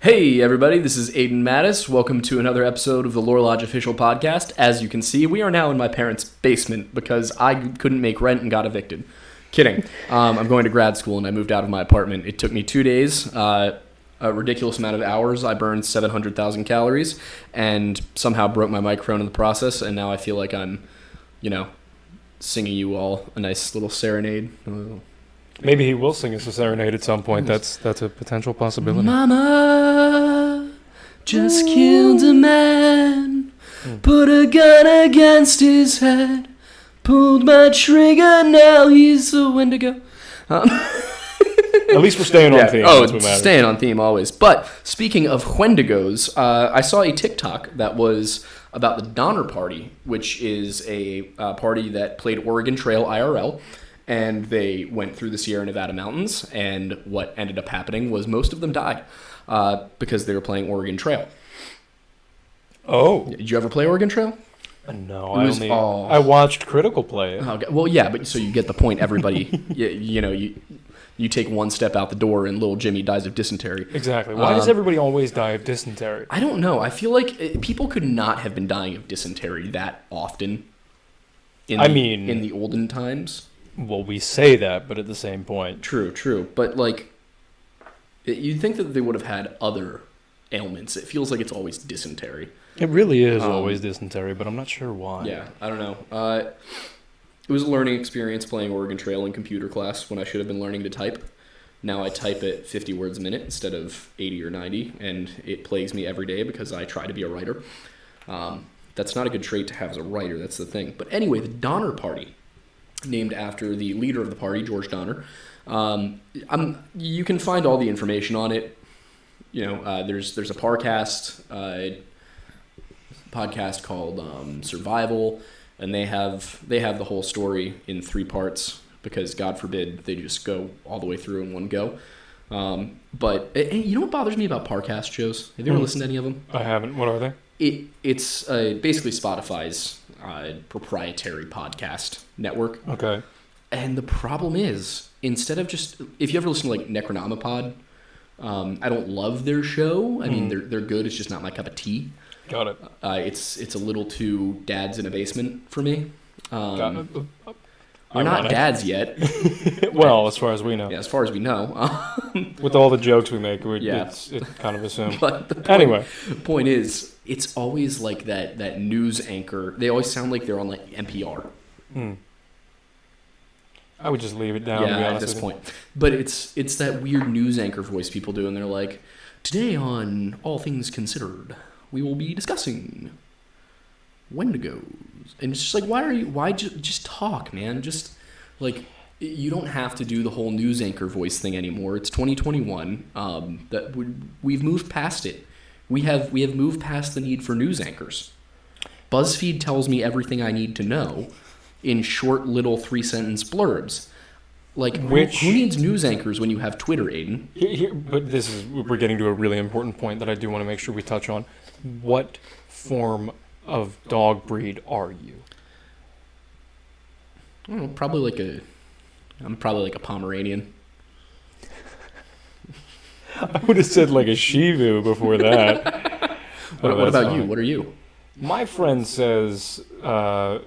Hey everybody, this is Aidan Mattis. Welcome to another episode of the Lore Lodge Official Podcast. As you can see, we are now in my parents' basement because I couldn't make rent and got evicted. Kidding. I'm going to grad school and I moved out of my apartment. It took me 2 days, a ridiculous amount of hours. I burned 700,000 calories and somehow broke my microphone in the process, and now I feel like I'm, singing you all a nice little serenade. Maybe he will sing us a serenade at some point. That's a potential possibility. Mama just killed a man, put a gun against his head, pulled my trigger, now he's a Wendigo. At least we're staying on theme. Oh, it's staying on theme always. But speaking of Wendigos, I saw a TikTok that was about the Donner Party, which is a party that played Oregon Trail IRL. And they went through the Sierra Nevada mountains, and what ended up happening was most of them died because they were playing Oregon Trail. Oh. Did you ever play Oregon Trail? No, I watched Critical play it. Okay. Well, yeah, but so you get the point. Everybody, you take one step out the door, and little Jimmy dies of dysentery. Exactly. Why does everybody always die of dysentery? I don't know. I feel like people could not have been dying of dysentery that often in the olden times. Well, we say that, but at the same point. True. But, you'd think that they would have had other ailments. It feels like it's always dysentery. It really is always dysentery, but I'm not sure why. Yeah, I don't know. It was a learning experience playing Oregon Trail in computer class when I should have been learning to type. Now I type at 50 words a minute instead of 80 or 90, and it plagues me every day because I try to be a writer. That's not a good trait to have as a writer, that's the thing. But anyway, the Donner Party, named after the leader of the party, George Donner. You can find all the information on it. There's a podcast called Survival, and they have the whole story in 3 parts because God forbid they just go all the way through in one go. But you know what bothers me about podcast shows? Have you ever listened to any of them? I haven't. What are they? It's basically Spotify's proprietary podcast network. Okay. And the problem is, instead of just, if you ever listen to Necronomipod, I don't love their show. I mean, they're good. It's just not my cup of tea. Got it. It's a little too dads in a basement for me. Got it. We're not dads yet. Well, as far as we know. Yeah, as far as we know. With all the jokes we make, it's kind of assumed. But the point is, it's always like that news anchor. They always sound like they're on NPR. I would just leave it down. Yeah, at this point. But it's that weird news anchor voice people do, and they're like, today on All Things Considered, we will be discussing Wendigos. And it's just like, why just talk, man? Just you don't have to do the whole news anchor voice thing anymore. It's 2021. We've moved past it. We have moved past the need for news anchors. BuzzFeed tells me everything I need to know in short little 3-sentence blurbs. Who needs news anchors when you have Twitter, Aidan? But we're getting to a really important point that I do want to make sure we touch on. What form of dog breed are you? I don't know, I'm probably like a Pomeranian. I would have said a Shih Tzu before that. What about you? What are you? My friend says that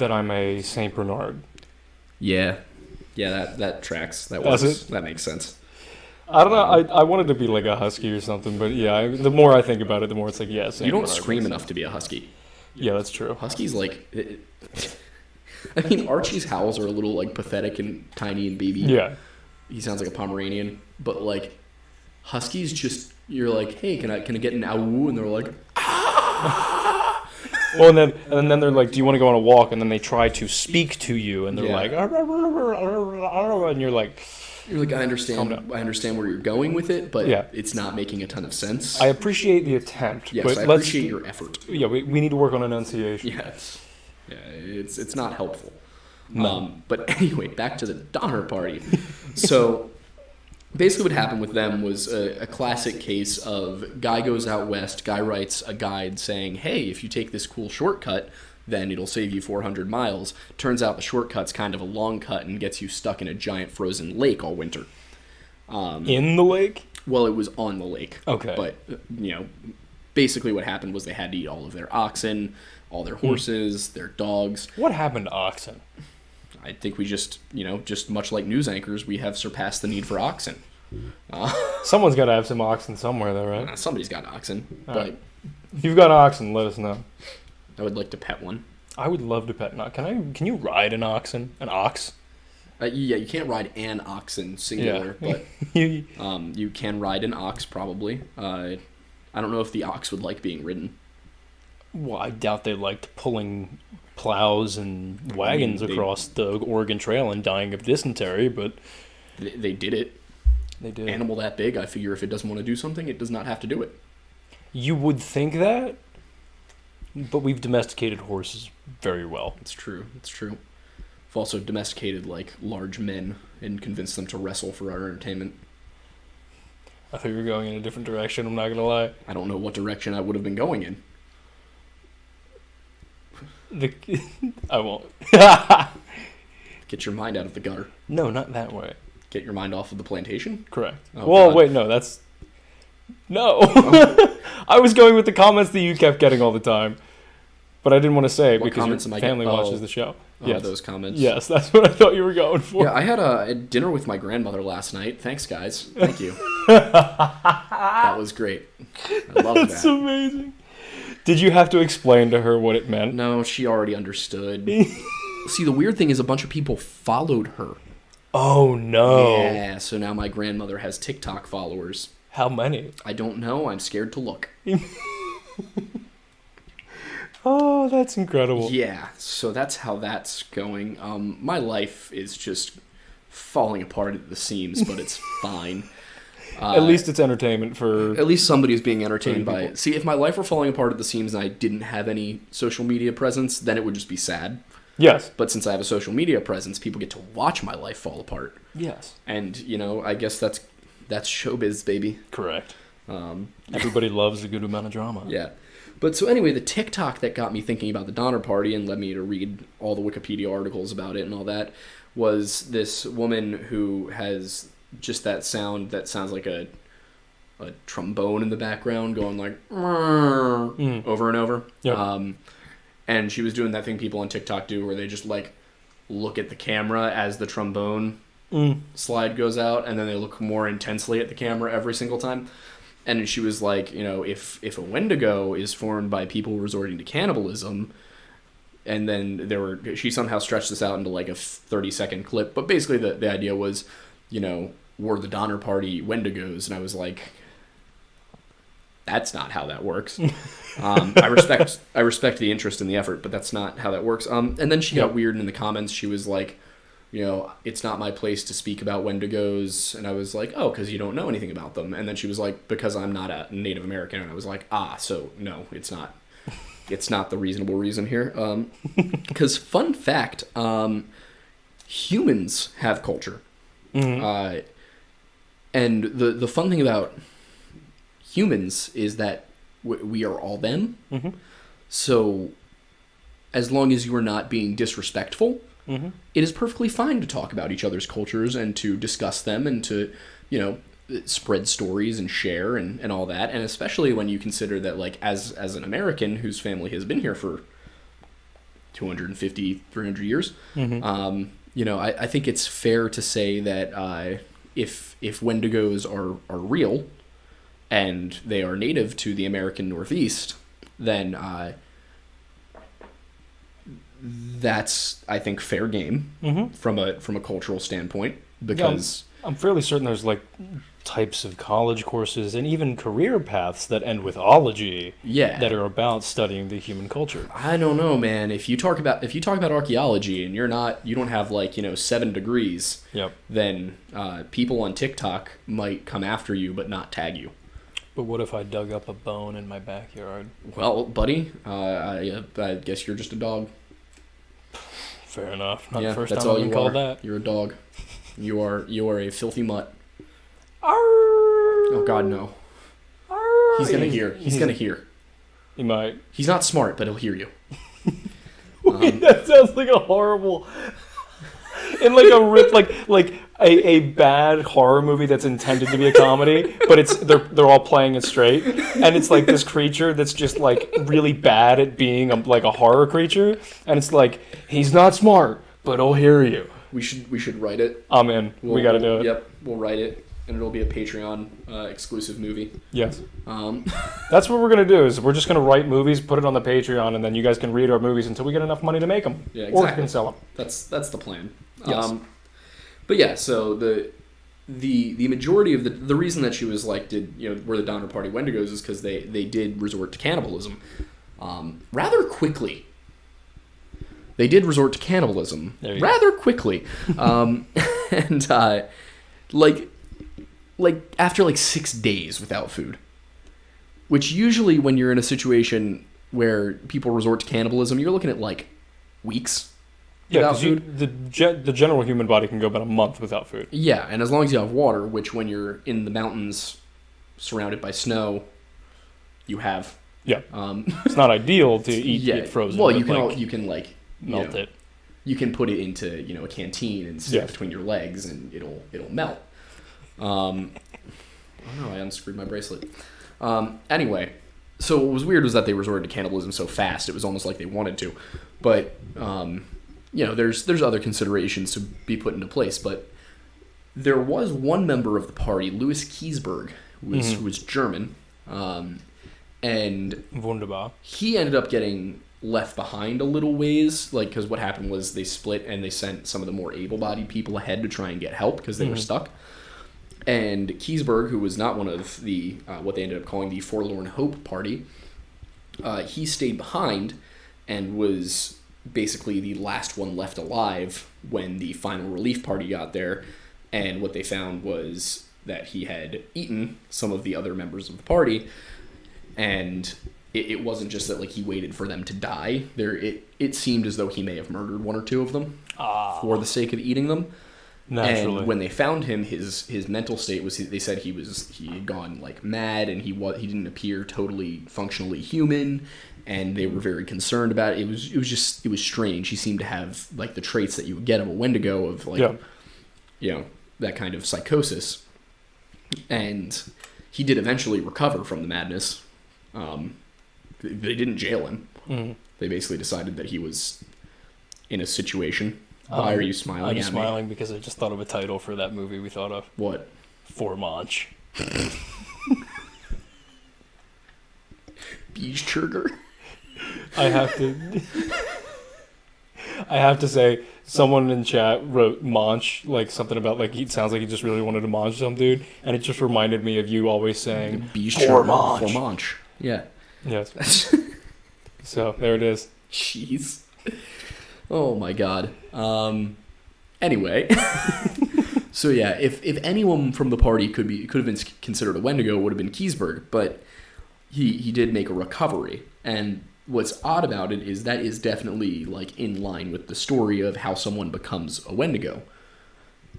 I'm a Saint Bernard. Yeah, that tracks. That works. That makes sense. I don't know. I wanted to be like a husky or something, but yeah, the more I think about it, the more it's Saint You don't Bernard scream enough to be a husky. Yeah, that's true. Huskies I mean, Archie's howls are a little pathetic and tiny and baby. Yeah. He sounds like a Pomeranian, but Huskies just, you're like, hey, can I get an ow? And they're like, ah! Well, and then they're like, do you want to go on a walk? And then they try to speak to you, and they're like, and you're like, I understand where you're going with it, but it's not making a ton of sense. I appreciate the attempt. Yes, but I appreciate your effort. Yeah, we need to work on enunciation. Yes. Yeah, it's not helpful. No. But anyway, back to the Donner Party. So basically what happened with them was a classic case of guy goes out west, guy writes a guide saying, hey, if you take this cool shortcut, then it'll save you 400 miles. Turns out the shortcut's kind of a long cut and gets you stuck in a giant frozen lake all winter. In the lake? Well, it was on the lake. Okay. But, basically what happened was they had to eat all of their oxen, all their horses, their dogs. What happened to oxen? I think we just much like news anchors, we have surpassed the need for oxen. Someone's got to have some oxen somewhere, though, right? Somebody's got oxen, but right. If you've got oxen, let us know. I would like to pet one. I would love to pet an oxen. Can you ride an oxen? An ox? Yeah, you can't ride an oxen singular, but you can ride an ox probably. I don't know if the ox would like being ridden. Well, I doubt they liked pulling plows and wagons across the Oregon Trail and dying of dysentery, but they did it. They did. Animal that big, I figure if it doesn't want to do something, it does not have to do it. You would think that, but we've domesticated horses very well. It's true. We've also domesticated like large men and convinced them to wrestle for our entertainment. I thought you were going in a different direction, I'm not going to lie. I don't know what direction I would have been going in. I won't. Get your mind out of the gutter. No, not that way. Get your mind off of the plantation? Correct. Oh, well, God. wait, no, that's... No. Oh. I was going with the comments that you kept getting all the time. But I didn't want to say it because your family watches the show. Yes. Those comments. Yes, that's what I thought you were going for. Yeah, I had a dinner with my grandmother last night. Thanks, guys. Thank you. That was great. I love that. That's amazing. Did you have to explain to her what it meant? No, she already understood. See, the weird thing is a bunch of people followed her. Oh, no. Yeah, so now my grandmother has TikTok followers. How many? I don't know. I'm scared to look. Oh, that's incredible. Yeah, so that's how that's going. My life is just falling apart at the seams, but it's fine. At least it's entertainment for... At least somebody's being entertained by people. it. See, if my life were falling apart at the seams and I didn't have any social media presence, then it would just be sad. Yes. But since I have a social media presence, people get to watch my life fall apart. Yes. And, I guess that's showbiz, baby. Correct. Everybody loves a good amount of drama. Yeah. But so anyway, the TikTok that got me thinking about the Donner Party and led me to read all the Wikipedia articles about it and all that was this woman who has just that sound that sounds like a trombone in the background going like over and over. Yep. And she was doing that thing people on TikTok do where they just like look at the camera as the trombone slide goes out and then they look more intensely at the camera every single time. And she was like, if a Wendigo is formed by people resorting to cannibalism, and then she somehow stretched this out into like a 30-second clip. But basically the idea was, were the Donner Party Wendigos? And I was like, that's not how that works. I respect the interest and the effort, but that's not how that works. And then she got weird in the comments. She was like, it's not my place to speak about Wendigos. And I was like, oh, because you don't know anything about them. And then she was like, because I'm not a Native American. And I was like, so no, it's not. It's not the reasonable reason here. Because fun fact, humans have culture. Mm-hmm. And the fun thing about humans is that we are all them. Mm-hmm. So as long as you are not being disrespectful, mm-hmm. it is perfectly fine to talk about each other's cultures and to discuss them and to, spread stories and share and all that. And especially when you consider that, like, as an American whose family has been here for 250, 300 years, mm-hmm. I think it's fair to say that if Wendigos are real and they are native to the American Northeast, then that's, I think, fair game mm-hmm. from a cultural standpoint, because I'm fairly certain there's like types of college courses and even career paths that end with ology that are about studying the human culture. I don't know, man. If you talk about archaeology and you don't have 7 degrees, then people on TikTok might come after you but not tag you. But what if I dug up a bone in my backyard? Well, buddy, I guess you're just a dog. Fair enough. Not the first that's time all I've been you called are. that. You're a dog. You are a filthy mutt. Arr! Oh God, no. Arr! He's gonna hear. He's gonna hear. He might. He's not smart, but he'll hear you. Wait, that sounds like a horrible. In like a rip, like a bad horror movie that's intended to be a comedy, but they're all playing it straight, and it's like this creature that's just like really bad at being like a horror creature, and it's like he's not smart, but he'll hear you. We should write it. I'm in. We got to do it. Yep, we'll write it, and it'll be a Patreon exclusive movie. Yes. That's what we're gonna do. Is we're just gonna write movies, put it on the Patreon, and then you guys can read our movies until we get enough money to make them. Yeah, exactly. Or we can sell them. That's the plan. Yes. But yeah, so the majority of the reason that she was like, were the Donner Party Wendigos is because they did resort to cannibalism rather quickly. They did resort to cannibalism rather quickly, and like after like 6 days without food, which usually when you're in a situation where people resort to cannibalism, you're looking at like weeks. Yeah, because the general human body can go about a month without food. Yeah, and as long as you have water, which when you're in the mountains surrounded by snow, you have. Yeah, it's not ideal to eat it frozen. Well, you can melt it. You can put it into a canteen and stick it between your legs, and it'll melt. Oh no, I unscrewed my bracelet. Anyway, so what was weird was that they resorted to cannibalism so fast. It was almost like they wanted to, but there's other considerations to be put into place. But there was one member of the party, Louis Kiesberg, who was German, and wunderbar. He ended up getting left behind a little ways, because what happened was they split and they sent some of the more able-bodied people ahead to try and get help because they were stuck. And Kiesberg, who was not one of the what they ended up calling the Forlorn Hope Party, he stayed behind and was basically the last one left alive when the Final Relief Party got there. And what they found was that he had eaten some of the other members of the party, and it wasn't just that he waited for them to die. It seemed as though he may have murdered one or two of them for the sake of eating them. Naturally. And when they found him, his mental state was, they said he had gone mad, and he didn't appear totally functionally human, and they were very concerned about it. It was strange. He seemed to have the traits that you would get of a Wendigo of that kind of psychosis. And he did eventually recover from the madness. They didn't jail him. Mm-hmm. They basically decided that he was in a situation. Why are you smiling at me? I'm smiling because I just thought of a title for that movie we thought of. What? Formanche. Beachburger. I have to say, someone in chat wrote Manch, something about it sounds like he just really wanted to munch some dude, and it just reminded me of you always saying Formanche. Yeah. Yes. So there it is. Jeez. Oh my god. Anyway. So yeah, if anyone from the party could have been considered a Wendigo, it would have been Kiesberg, but he did make a recovery. And what's odd about it is that is definitely in line with the story of how someone becomes a Wendigo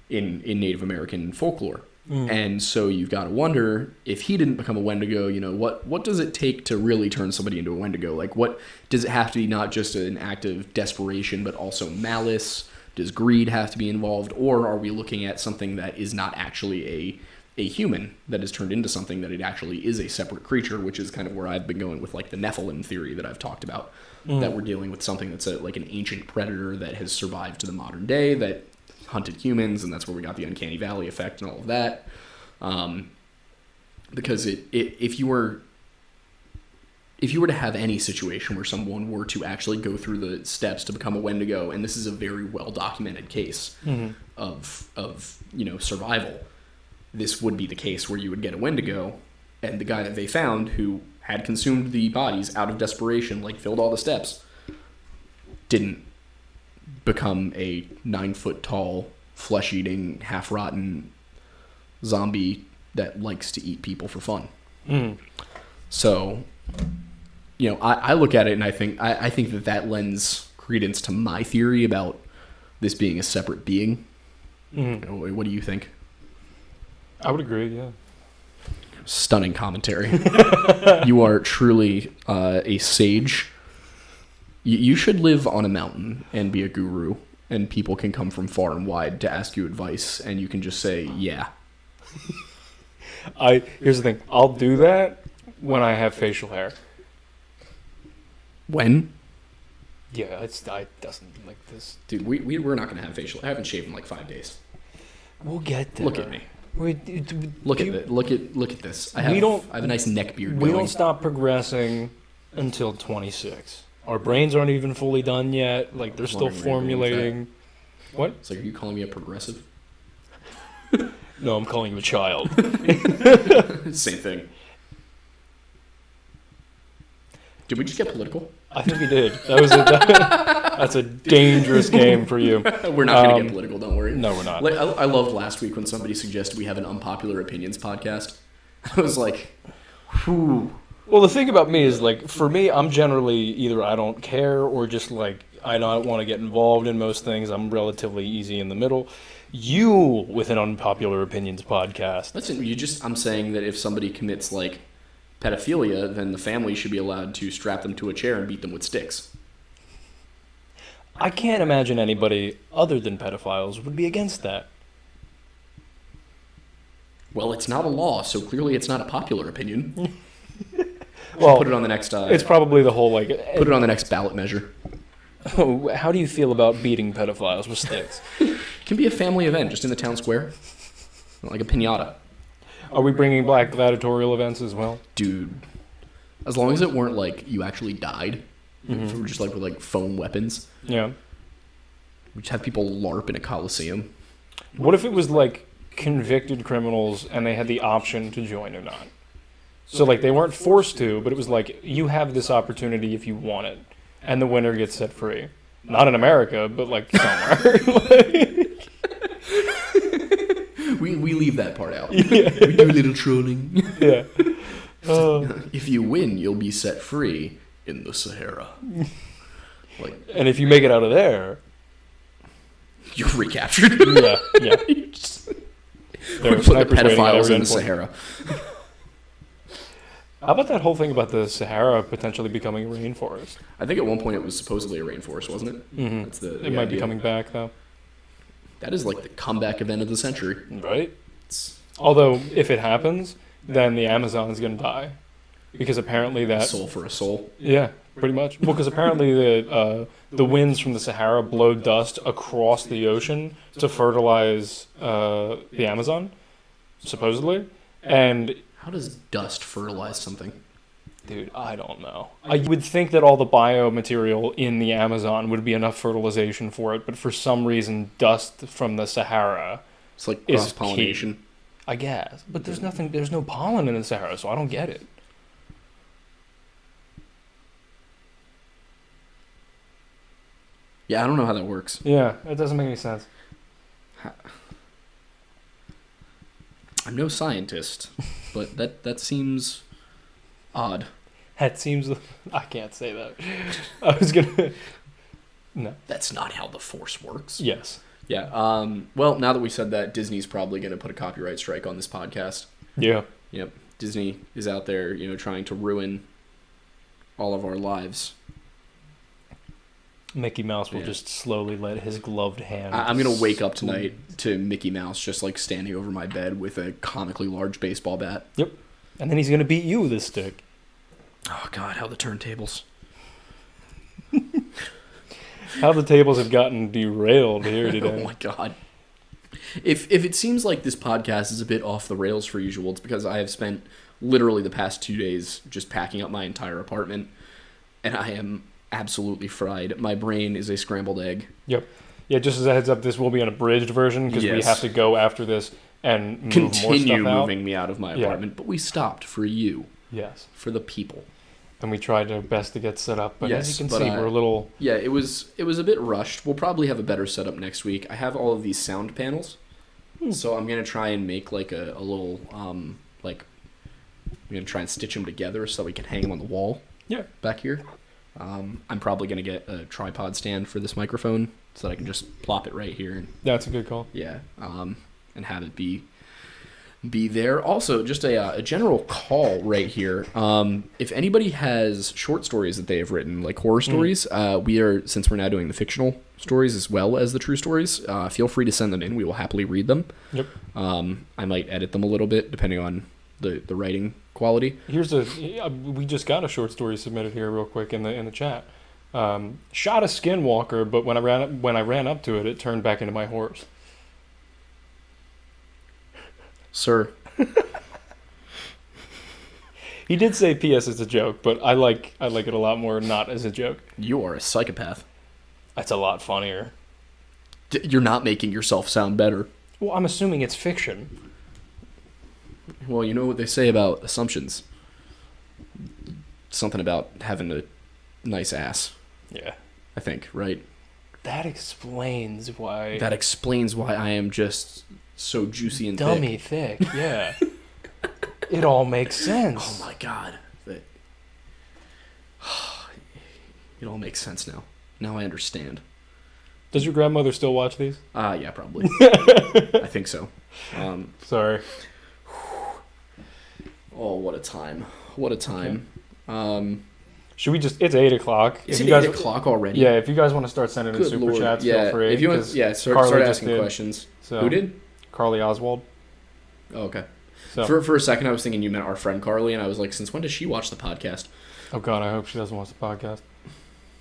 in Native American folklore. Mm. And so you've got to wonder, if he didn't become a Wendigo, what does it take to really turn somebody into a Wendigo? What does it have to be, not just an act of desperation, but also malice? Does greed have to be involved? Or are we looking at something that is not actually a human, that is turned into something that it actually is a separate creature, which is kind of where I've been going with the Nephilim theory that I've talked about, that we're dealing with something that's an ancient predator that has survived to the modern day, that hunted humans, and that's where we got the uncanny valley effect and all of that. Because if you were to have any situation where someone were to actually go through the steps to become a Wendigo, and this is a very well documented case of survival, this would be the case where you would get a Wendigo, and the guy that they found, who had consumed the bodies out of desperation, filled all the steps, didn't become a 9-foot tall, flesh-eating, half-rotten zombie that likes to eat people for fun. Mm. So, I look at it and I think that lends credence to my theory about this being a separate being. Mm. What do you think? I would agree, yeah. Stunning commentary. You are truly a sage. You should live on a mountain and be a guru and people can come from far and wide to ask you advice, and you can just say, yeah. Here's the thing. I'll do that when I have facial hair. When? Yeah, I doesn't like this. Dude, we're not going to have facial. I haven't shaved in like 5 days. We'll get there. Look at me. Look at this. I have a nice neck beard. We don't stop progressing until 26. Our brains aren't even fully done yet. Like, they're still formulating. What? It's like, are you calling me a progressive? No, I'm calling you a child. Same thing. Did we just get political? I think we did. That's a dangerous game for you. We're not going to get political, don't worry. No, we're not. Like, I loved last week when somebody suggested we have an unpopular opinions podcast. I was like, whew. Well, the thing about me is, like, for me, I'm generally either I don't care or just, like, I don't want to get involved in most things. I'm relatively easy in the middle. You, with an unpopular opinions podcast. Listen, I'm saying that if somebody commits, like, pedophilia, then the family should be allowed to strap them to a chair and beat them with sticks. I can't imagine anybody other than pedophiles would be against that. Well, it's not a law, so clearly it's not a popular opinion. Well, put it on the next. It's probably the whole like. Put it on the next ballot measure. How do you feel about beating pedophiles with sticks? It can be a family event, just in the town square, like a piñata. Are we bringing black gladiatorial events as well? Dude, as long as it weren't like you actually died, if it were just like with like foam weapons. Yeah. We just have people LARP in a coliseum. What if it was like convicted criminals and they had the option to join or not? So like they weren't forced to, but it was like you have this opportunity if you want it, and the winner gets set free. Not in America, but like somewhere. We leave that part out. Yeah. We do a little trolling. Yeah. If you win, you'll be set free in the Sahara. Like, and if you make it out of there, you're recaptured. Yeah. We're putting the pedophiles in the Sahara. How about that whole thing about the Sahara potentially becoming a rainforest? I think at one point it was supposedly a rainforest, wasn't it? Mm-hmm. That's it might be coming back, though. That is like the comeback event of the century. Right? Although, if it happens, then the Amazon is going to die. Because apparently that... Soul for a soul. Yeah, pretty much. Well, because apparently the winds from the Sahara blow dust across the ocean to fertilize the Amazon, supposedly. And... How does dust fertilize something? Dude, I don't know. I would think that all the biomaterial in the Amazon would be enough fertilization for it, but for some reason, dust from the Sahara it's like cross-pollination. I guess. But there's no pollen in the Sahara, so I don't get it. Yeah, I don't know how that works. Yeah, it doesn't make any sense. I'm no scientist, but that seems odd. That seems... I can't say that. I was going to... No. That's not how the Force works. Yes. Yeah. Well, now that we said that, Disney's probably going to put a copyright strike on this podcast. Yeah. Yep. Disney is out there, trying to ruin all of our lives. Mickey Mouse will just slowly let his gloved hand... I'm going to wake up tonight to Mickey Mouse just like standing over my bed with a comically large baseball bat. Yep. And then he's going to beat you with a stick. Oh, God, how the turntables. How the tables have gotten derailed here today. Oh, my God. If it seems like this podcast is a bit off the rails for usual, it's because I have spent literally the past 2 days just packing up my entire apartment, and I am absolutely fried. My brain is a scrambled egg. Yep. Yeah, just as a heads up, this will be an abridged version because we have to go after this and move more stuff out. Continue moving me out of my apartment, but we stopped for you. Yes. For the people. And we tried our best to get set up, but yes, as you can see, we're a little... Yeah, it was a bit rushed. We'll probably have a better setup next week. I have all of these sound panels, so I'm going to try and make like a little, I'm going to try and stitch them together so that we can hang them on the wall back here. I'm probably going to get a tripod stand for this microphone so that I can just plop it right here. That's a good call. Yeah, and have it be be there. Also, just a general call right here. If anybody has short stories that they have written, like horror stories, since we're now doing the fictional stories as well as the true stories, feel free to send them in. We will happily read them. Yep. I might edit them a little bit depending on the writing quality. We just got a short story submitted here real quick in the chat. Shot a skinwalker, but when I ran up to it, it turned back into my horse. Sir. He did say P.S. it's a joke, but I like it a lot more not as a joke. You are a psychopath. That's a lot funnier. You're not making yourself sound better. Well, I'm assuming it's fiction. Well, you know what they say about assumptions. Something about having a nice ass. Yeah. I think, right? That explains why... That explains why I am just so juicy and dummy thick, yeah. It all makes sense. Oh my god. It all makes sense now. Now I understand. Does your grandmother still watch these? Yeah, probably. I think so. Sorry. Oh, what a time. What a time. Okay. Should we just... It's 8 o'clock. Is it 8 o'clock already? Yeah, if you guys want to start sending in Good super Lord. chats, yeah. feel free. If you want, start asking questions. So, who did? Carly Oswald. Oh, okay. So. For a second, I was thinking you meant our friend Carly, and I was like, since when does she watch the podcast? Oh, God, I hope she doesn't watch the podcast.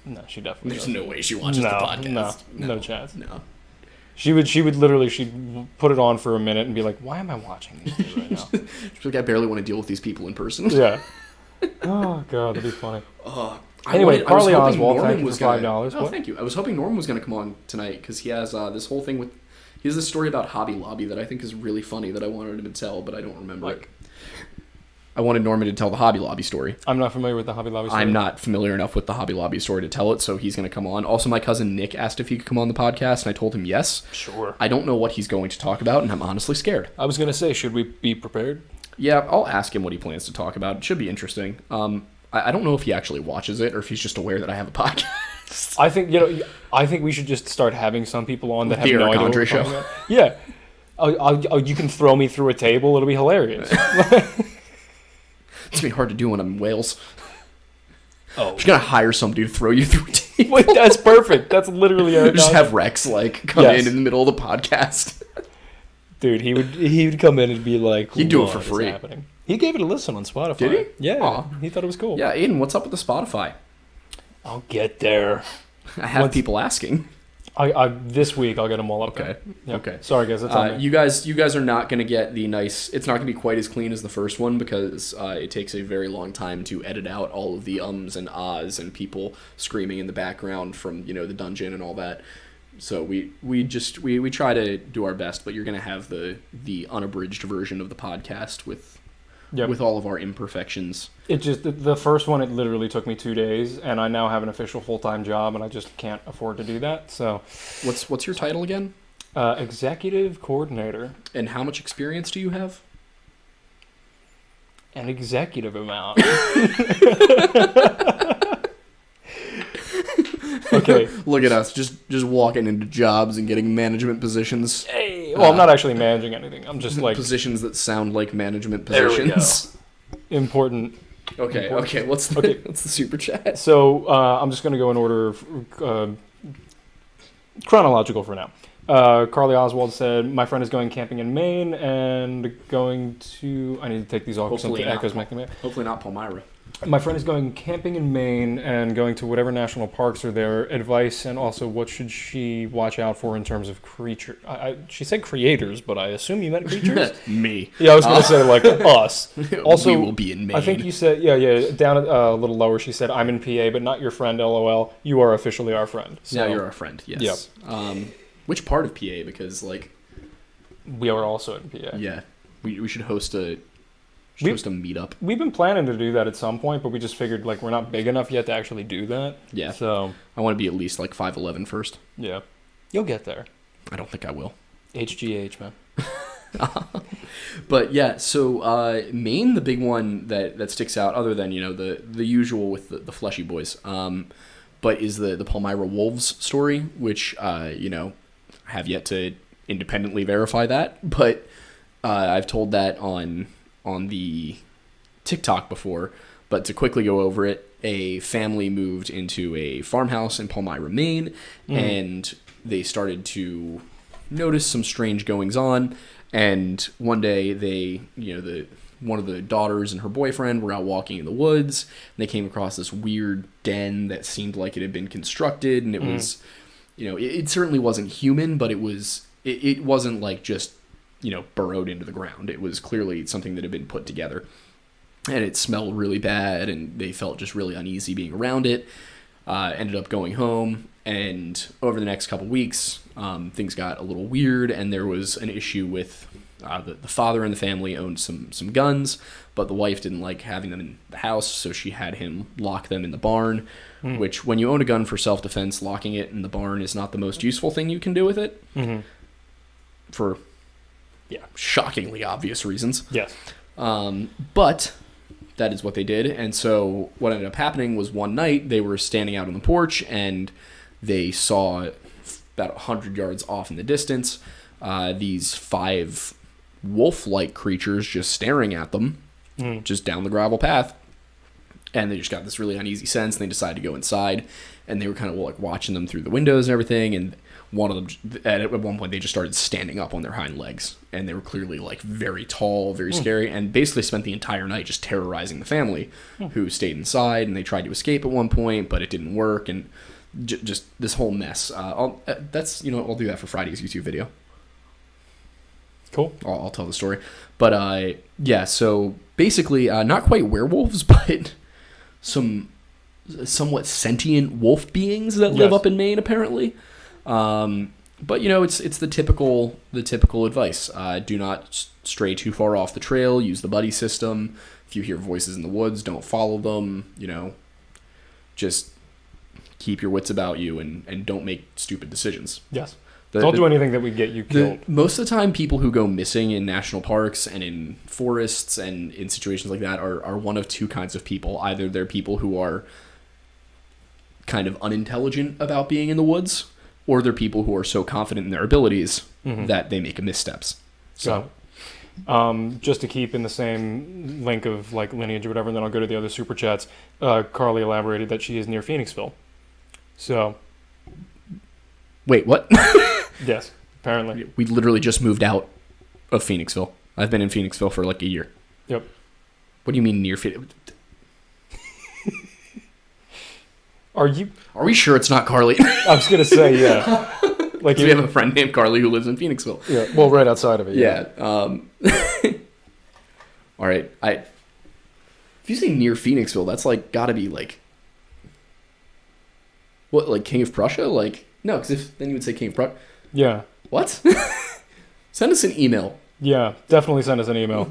No, she definitely doesn't. No way she watches the podcast. No chance. No. She'd literally, she'd put it on for a minute and be like, why am I watching these things right now? She's like, I barely want to deal with these people in person. Yeah. Oh, God, that'd be funny. Anyway, Carly Oswald, thank you for $5. Oh, thank you. I was hoping Norman was going to come on tonight because he has this whole thing with... He has this story about Hobby Lobby that I think is really funny that I wanted him to tell, but I don't remember it. I wanted Norman to tell the Hobby Lobby story. I'm not familiar with the Hobby Lobby story. I'm not familiar enough with the Hobby Lobby story to tell it, so he's going to come on. Also, my cousin Nick asked if he could come on the podcast, and I told him yes. Sure. I don't know what he's going to talk about, and I'm honestly scared. I was going to say, should we be prepared? Yeah, I'll ask him what he plans to talk about. It should be interesting. I don't know if he actually watches it or if he's just aware that I have a podcast. I think we should just start having some people on that have no idea what we're talking about. Yeah. You can throw me through a table. It'll be hilarious. It's going to be hard to do when I'm in Wales. Oh. I'm just going to hire somebody to throw you through a table. Wait, that's perfect. That's literally our just have Rex come in the middle of the podcast. Dude, he would come in and be like, he'd do it for free. Happening? He gave it a listen on Spotify. Did he? Yeah. Aww. He thought it was cool. Yeah, Aidan, what's up with the Spotify? I'll get there. I have people asking. This week I'll get them all up. Okay. Yep. Okay. Sorry guys, that's on me. You guys are not going to get the nice. It's not going to be quite as clean as the first one because it takes a very long time to edit out all of the ums and ahs and people screaming in the background from the dungeon and all that. So we try to do our best, but you're going to have the unabridged version of the podcast with all of our imperfections. It just the first one, it literally took me 2 days, and I now have an official full-time job, and I just can't afford to do that. So, what's your title again? Executive coordinator. And how much experience do you have? An executive amount. Okay. Look at us, just walking into jobs and getting management positions. Hey, well, I'm not actually managing anything. I'm just like positions that sound like management positions. There we go. Important. Okay. What's the super chat? So I'm just gonna go in order chronological for now. Carly Oswald said, "My friend is going camping in Maine and going to." I need to take these off because something echoes making me. Hopefully not Palmyra. My friend is going camping in Maine and going to whatever national parks are there. Advice and also what should she watch out for in terms of creature? She said creators, but I assume you meant creatures? Me. Yeah, I was going to say like us. Also, we will be in Maine. I think you said, yeah, down a little lower she said, I'm in PA, but not your friend, LOL. You are officially our friend. So, now you're our friend, yes. Yep. Which part of PA? Because we are also in PA. Yeah. We should host a meetup. We've been planning to do that at some point, but we just figured we're not big enough yet to actually do that. Yeah. So I want to be at least 5'11" first. Yeah. You'll get there. I don't think I will. HGH, man. But yeah, so Maine, the big one that sticks out, other than the usual with the fleshy boys, but is the Palmyra Wolves story, which I have yet to independently verify that, but I've told that on the TikTok before, but to quickly go over it, a family moved into a farmhouse in Palmyra, Maine, and they started to notice some strange goings on. And one day one of the daughters and her boyfriend were out walking in the woods, and they came across this weird den that seemed like it had been constructed, and it was, it certainly wasn't human, but it wasn't like just, burrowed into the ground. It was clearly something that had been put together. And it smelled really bad, and they felt just really uneasy being around it. Ended up going home, and over the next couple weeks, things got a little weird, and there was an issue with the father in the family owned some guns, but the wife didn't like having them in the house, so she had him lock them in the barn, which when you own a gun for self-defense, locking it in the barn is not the most useful thing you can do with it, for shockingly obvious reasons. Yes. But that is what they did. And so what ended up happening was one night they were standing out on the porch, and they saw about 100 yards off in the distance these 5 wolf-like creatures just staring at them, just down the gravel path. And they just got this really uneasy sense, and they decided to go inside. And they were kind of like watching them through the windows and everything. And one of them, at one point, they just started standing up on their hind legs, and they were clearly like very tall, very scary, and basically spent the entire night just terrorizing the family, who stayed inside. And they tried to escape at one point, but it didn't work, and just this whole mess. I'll do that for Friday's YouTube video. Cool. I'll tell the story, but so basically, not quite werewolves, but some somewhat sentient wolf beings that live up in Maine, apparently. But it's the typical advice. Do not stray too far off the trail. Use the buddy system. If you hear voices in the woods, don't follow them. Just keep your wits about you and don't make stupid decisions. Yes. Don't do anything that would get you killed. Most of the time, people who go missing in national parks and in forests and in situations like that are one of two kinds of people. Either they're people who are kind of unintelligent about being in the woods, or they're people who are so confident in their abilities that they make missteps. So, just to keep in the same link of like lineage or whatever, and then I'll go to the other super chats. Carly elaborated that she is near Phoenixville. So, wait, what? Yes, apparently. We literally just moved out of Phoenixville. I've been in Phoenixville for like a year. Yep. What do you mean near Phoenixville? Are we sure it's not Carly? I was gonna say, yeah. Like we have a friend named Carly who lives in Phoenixville. Yeah. Well, right outside of it. Yeah. All right. If you say near Phoenixville, that's like got to be like what, like King of Prussia? Like no, because then you would say King of Prussia. Yeah. What? Send us an email. Yeah, definitely send us an email.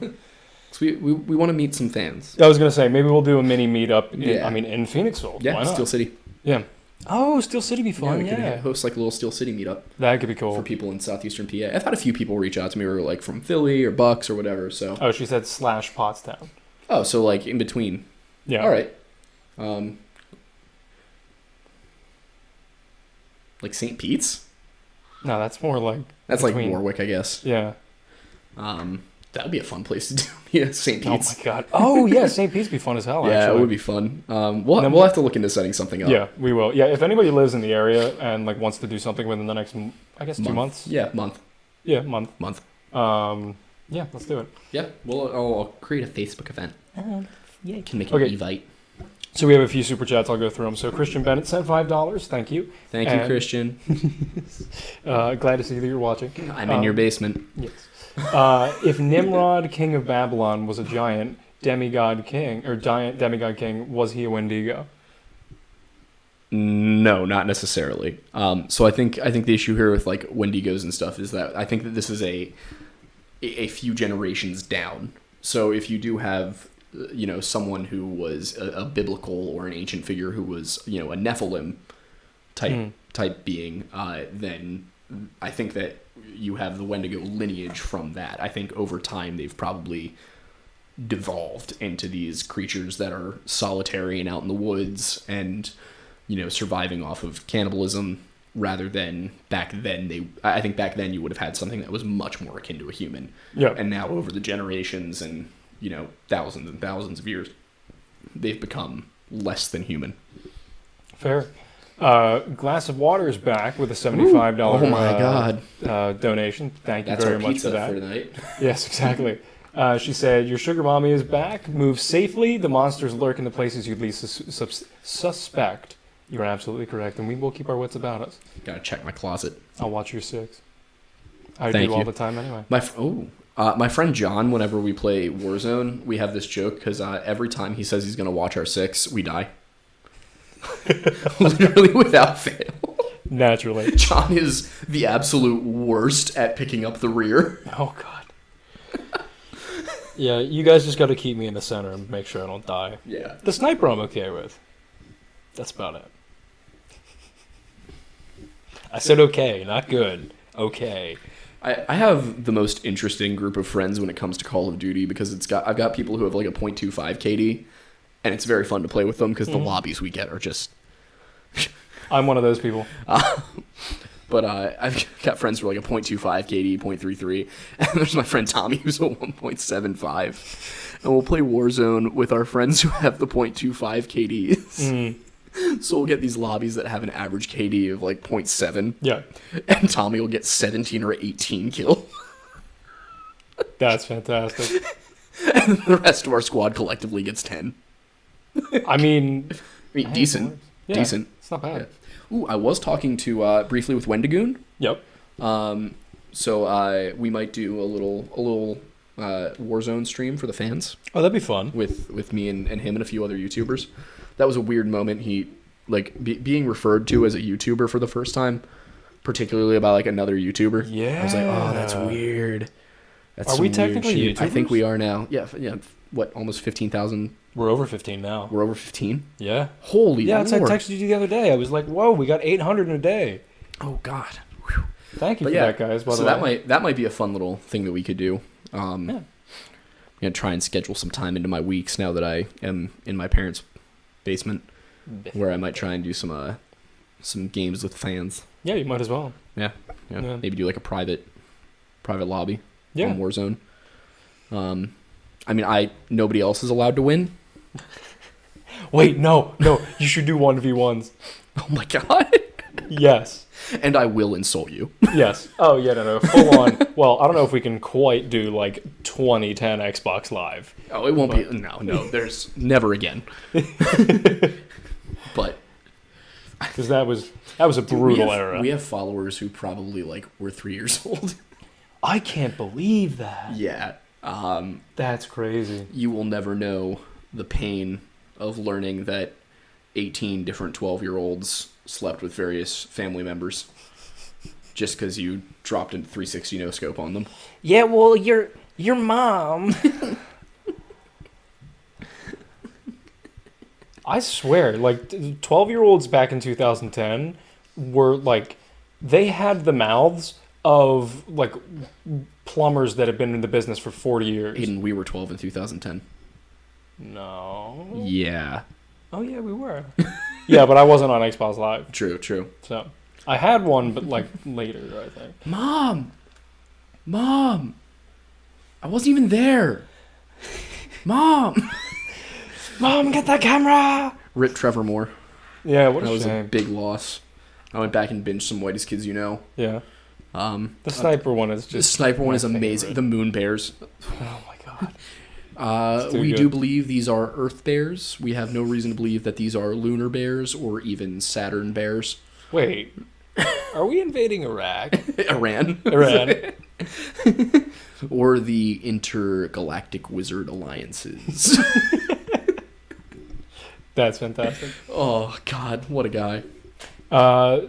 We want to meet some fans. I was going to say, maybe we'll do a mini meetup in Phoenixville. Yeah, why not? Steel City. Yeah. Oh, Steel City be fun, We could host like a little Steel City meetup. That could be cool. For people in southeastern PA. I've had a few people reach out to me who are like from Philly or Bucks or whatever, so. Oh, she said /Pottstown. Oh, so like in between. Yeah. All right. Like St. Pete's? No, that's more like... That's between. Like Warwick, I guess. Yeah. That would be a fun place to do. Yeah, St. Pete's. Oh my god. Oh yeah, St. Pete's be fun as hell. Yeah, actually. It would be fun. We'll have to look into setting something up. Yeah, we will. Yeah, if anybody lives in the area and like wants to do something within the next, I guess, 2 months. Yeah, month. Yeah, month. Yeah, let's do it. Yeah, I'll create a Facebook event. Yeah, can make an invite. So we have a few super chats. I'll go through them. So Christian Bennett sent $5. Thank you. Thank you, Christian. Glad to see that you're watching. I'm in your basement. Yes. If Nimrod, king of Babylon, was a giant demigod king, was he a Wendigo? No, not necessarily. So I think the issue here with like Wendigos and stuff is that I think that this is a few generations down. So if you do have someone who was a biblical or an ancient figure who was a Nephilim type being, then I think that you have the Wendigo lineage from that. I think over time they've probably devolved into these creatures that are solitary and out in the woods and surviving off of cannibalism rather than back then. I think back then you would have had something that was much more akin to a human. Yeah. And now over the generations and, thousands and thousands of years, they've become less than human. Fair. Glass of Water is back with a $75 Oh my God. Donation. Thank you That's very our much pizza for that. for tonight. Yes, exactly. She said, your sugar mommy is back. Move safely. The monsters lurk in the places you'd least suspect. You're absolutely correct, and we will keep our wits about us. Gotta check my closet. I'll watch your 6. I Thank do you. all the time anyway. My friend John, whenever we play Warzone, we have this joke because every time he says he's going to watch our 6, we die. Literally without fail. Naturally. John is the absolute worst at picking up the rear. Oh, God. Yeah, you guys just got to keep me in the center and make sure I don't die. Yeah. The sniper I'm okay with. That's about it. I said okay, not good. Okay. I have the most interesting group of friends when it comes to Call of Duty because I've got people who have like a .25 KD, and it's very fun to play with them because the lobbies we get are just... I'm one of those people. But I've got friends who are like a .25 KD, .33, and there's my friend Tommy who's a 1.75. And we'll play Warzone with our friends who have the .25 KDs. So we'll get these lobbies that have an average KD of like 0.7. Yeah. And Tommy will get 17 or 18 kills. That's fantastic. And the rest of our squad collectively gets 10. I mean, decent. yeah, Decent. It's not bad. Yeah. Ooh, I was talking to briefly with Wendigoon. Yep. So we might do a little Warzone stream for the fans Oh, that'd be fun. with me and him and a few other YouTubers. That was a weird moment. He being referred to as a YouTuber for the first time, particularly by like another YouTuber. Yeah. I was like, oh, that's weird. That's Are some we weird technically shit. I think YouTubers? we are now. Yeah. What? Almost 15,000. We're over 15 now. We're over 15. Yeah. Holy Yeah, Lord. that's I texted you the other day. I was like, whoa, we got 800 in a day. Oh God. Whew. Thank you But for yeah, that, guys, by so the way. that might be a fun little thing that we could do. Yeah. I'm gonna try and schedule some time into my weeks now that I am in my parents' basement, where I might try and do some games with fans. Yeah, you might as well. Yeah. Yeah. Maybe do like a private lobby Yeah. on Warzone. I mean, nobody else is allowed to win. Wait, no, you should do 1v1s. Oh my God. Yes. And I will insult you. Yes. Oh, yeah, no, full on. Well, I don't know if we can quite do like 2010 Xbox Live. Oh, it won't be. No, there's never again. But Because that was a brutal era. We have followers who probably like were 3 years old. I can't believe that. Yeah. That's crazy. You will never know the pain of learning that 18 different 12-year-olds slept with various family members just because you dropped a 360 no scope on them. Yeah, well, your mom. I swear, like 12-year-olds back in 2010 were like, they had the mouths of like plumbers that have been in the business for 40 years. Aiden, we were 12 in 2010. No. Yeah. Oh yeah, we were. Yeah, but I wasn't on Xbox Live. True. So I had one, but like later, I think. Mom, I wasn't even there. Mom, get that camera. Rip Trevor Moore. Yeah, what a That was a shame. big loss. I went back and binged some Whitest Kids You Know. Yeah. The sniper one is just. The sniper one my is amazing. favorite. The Moon Bears. Oh my god. We good. do believe these are Earth bears. We have no reason to believe that these are lunar bears or even Saturn bears. Wait. Are we invading Iraq? Iran. Or the Intergalactic Wizard Alliances. That's fantastic. Oh, God. What a guy. I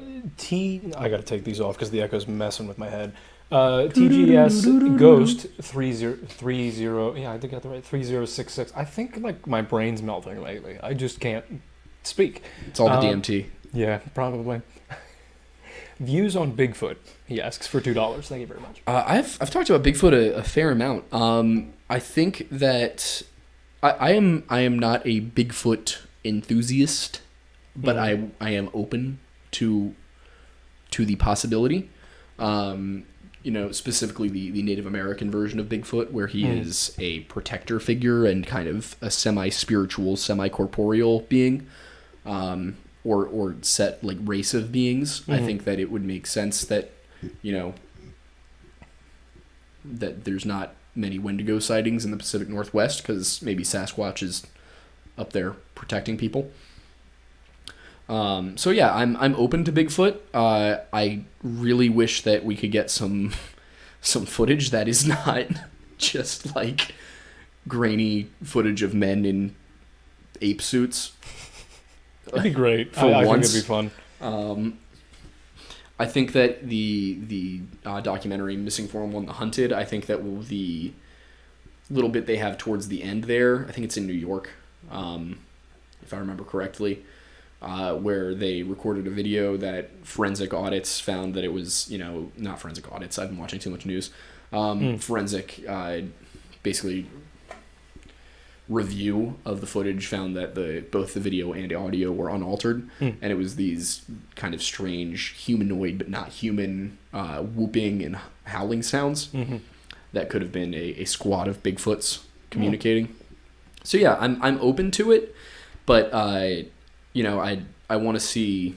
gotta take these off because the echo's messing with my head. TGS Ghost 3030. Yeah, I think I got the right 3066. I think like my brain's melting lately. I just can't speak. It's all the DMT. Yeah, probably. Views on Bigfoot. He asks for $2. Thank you very much. I've talked about Bigfoot a fair amount. I think that I am not a Bigfoot enthusiast, but I am open to to the possibility. Specifically the Native American version of Bigfoot, where he is a protector figure and kind of a semi-spiritual, semi-corporeal being, or set like race of beings. I think that it would make sense that, that there's not many Wendigo sightings in the Pacific Northwest, because maybe Sasquatch is up there protecting people. So yeah, I'm open to Bigfoot. I really wish that we could get some footage that is not just like grainy footage of men in ape suits. That'd be great. For I once. think it'd be fun. I think that the documentary Missing 411 The Hunted, I think that the little bit they have towards the end there, I think it's in New York, if I remember correctly, where they recorded a video that forensic audits found that it was, not forensic audits, I've been watching too much news, forensic, basically review of the footage found that both the video and audio were unaltered, and it was these kind of strange humanoid but not human whooping and howling sounds that could have been a squad of Bigfoots communicating. So yeah, I'm open to it, but I want to see.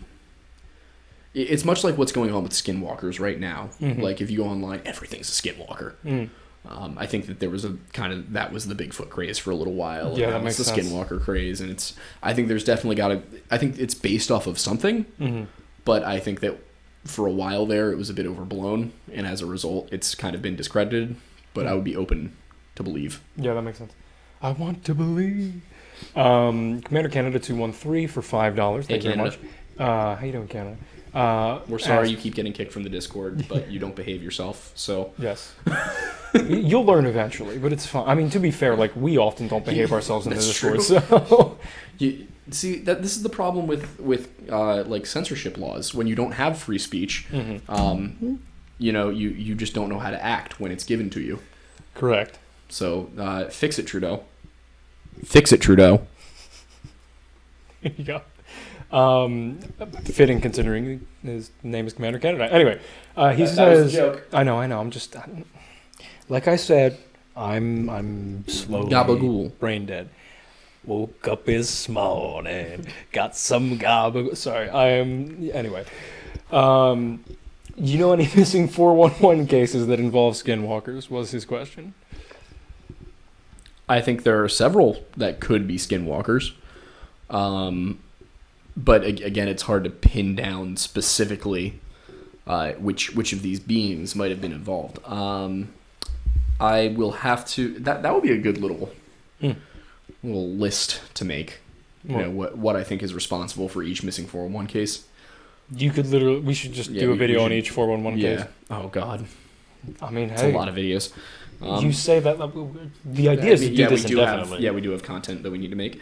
It's much like what's going on with skinwalkers right now. Like if you go online, everything's a skinwalker. I think that there was that was the Bigfoot craze for a little while. Yeah, that makes the sense. Skinwalker craze, and I think there's definitely I think it's based off of something, but I think that for a while there it was a bit overblown, and as a result, it's kind of been discredited. But I would be open to believe. Yeah, that makes sense. I want to believe. Commander Canada 213 for $5. Thank you very much. How you doing, Canada? We're sorry you keep getting kicked from the Discord, but you don't behave yourself. So yes, you'll learn eventually, but it's fine. I mean, to be fair, like we often don't behave ourselves in the Discord. So you see that this is the problem with like censorship laws. When you don't have free speech, you just don't know how to act when it's given to you. Correct. So fix it, Trudeau. Fix it, Trudeau. There you go. Fitting considering his name is Commander Canada. Anyway, he says, that was a joke. I know. I'm just like I said. I'm slowly Gabagool. brain dead. Woke up this morning, got some gabagool. Sorry, I am. Anyway, you know any missing 411 cases that involve skinwalkers? Was his question. I think there are several that could be skinwalkers. But again, it's hard to pin down specifically which of these beings might have been involved. I will have to. That would be a good little list to make. What I think is responsible for each missing 411 case. You could literally. We should just do a video on each 411 case. Oh God. I mean, it's a lot of videos. You say that the idea is to do this indefinitely. We do have content that we need to make.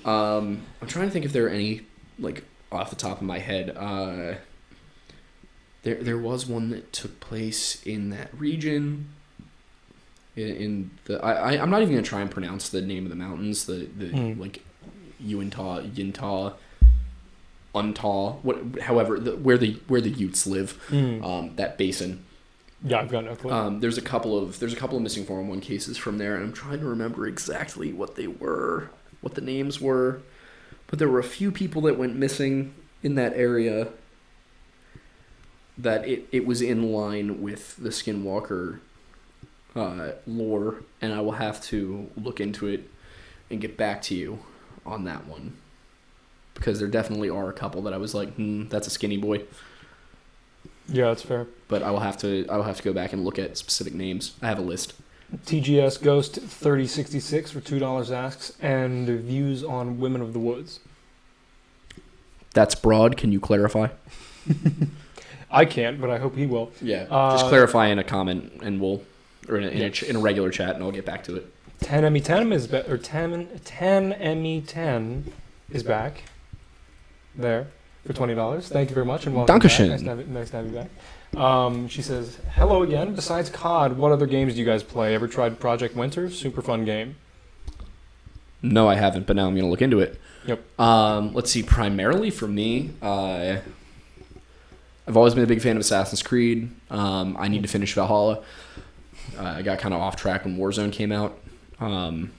I'm trying to think if there are any, like, off the top of my head. There was one that took place in that region. I'm not even gonna try and pronounce the name of the mountains. Like Uintah, Yintah, Untah, however, where the Utes live. That basin. Yeah, I've got no clue. There's a couple of missing 411 cases from there, and I'm trying to remember exactly what they were, what the names were, but there were a few people that went missing in that area that it was in line with the Skinwalker lore, and I will have to look into it and get back to you on that one, because there definitely are a couple that I was like, that's a skinny boy. Yeah, that's fair. But I will have to go back and look at specific names. I have a list. TGS Ghost 3066 for $2 asks, and views on Women of the Woods. That's broad. Can you clarify? I can't, but I hope he will. Yeah, just clarify in a comment, and in a regular chat, and I'll get back to it. 10ME10 is back, or 10ME10 is back. There. For $20. Thank you very much, and welcome Dankeschön. back. Nice to have you back. She says, hello again. Besides COD, what other games do you guys play? Ever tried Project Winter? Super fun game. No, I haven't, but now I'm going to look into it. Yep. Let's see. Primarily for me, I've always been a big fan of Assassin's Creed. I need to finish Valhalla. I got kind of off track when Warzone came out. Let's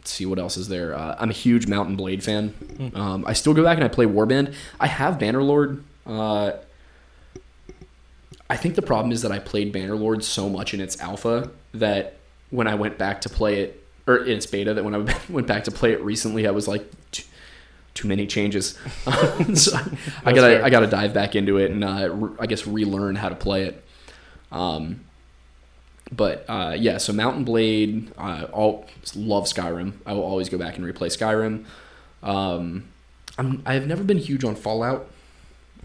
see what else is there. I'm a huge Mount and Blade fan. I still go back and I play Warband. I have Bannerlord. I think the problem is that I played Bannerlord so much in its alpha that when I went back to play it, or in its beta, that when I went back to play it recently, I was like, too many changes. So I gotta dive back into it and I guess relearn how to play it. But yeah, so Mount and Blade, love Skyrim. I will always go back and replay Skyrim. I've never been huge on Fallout.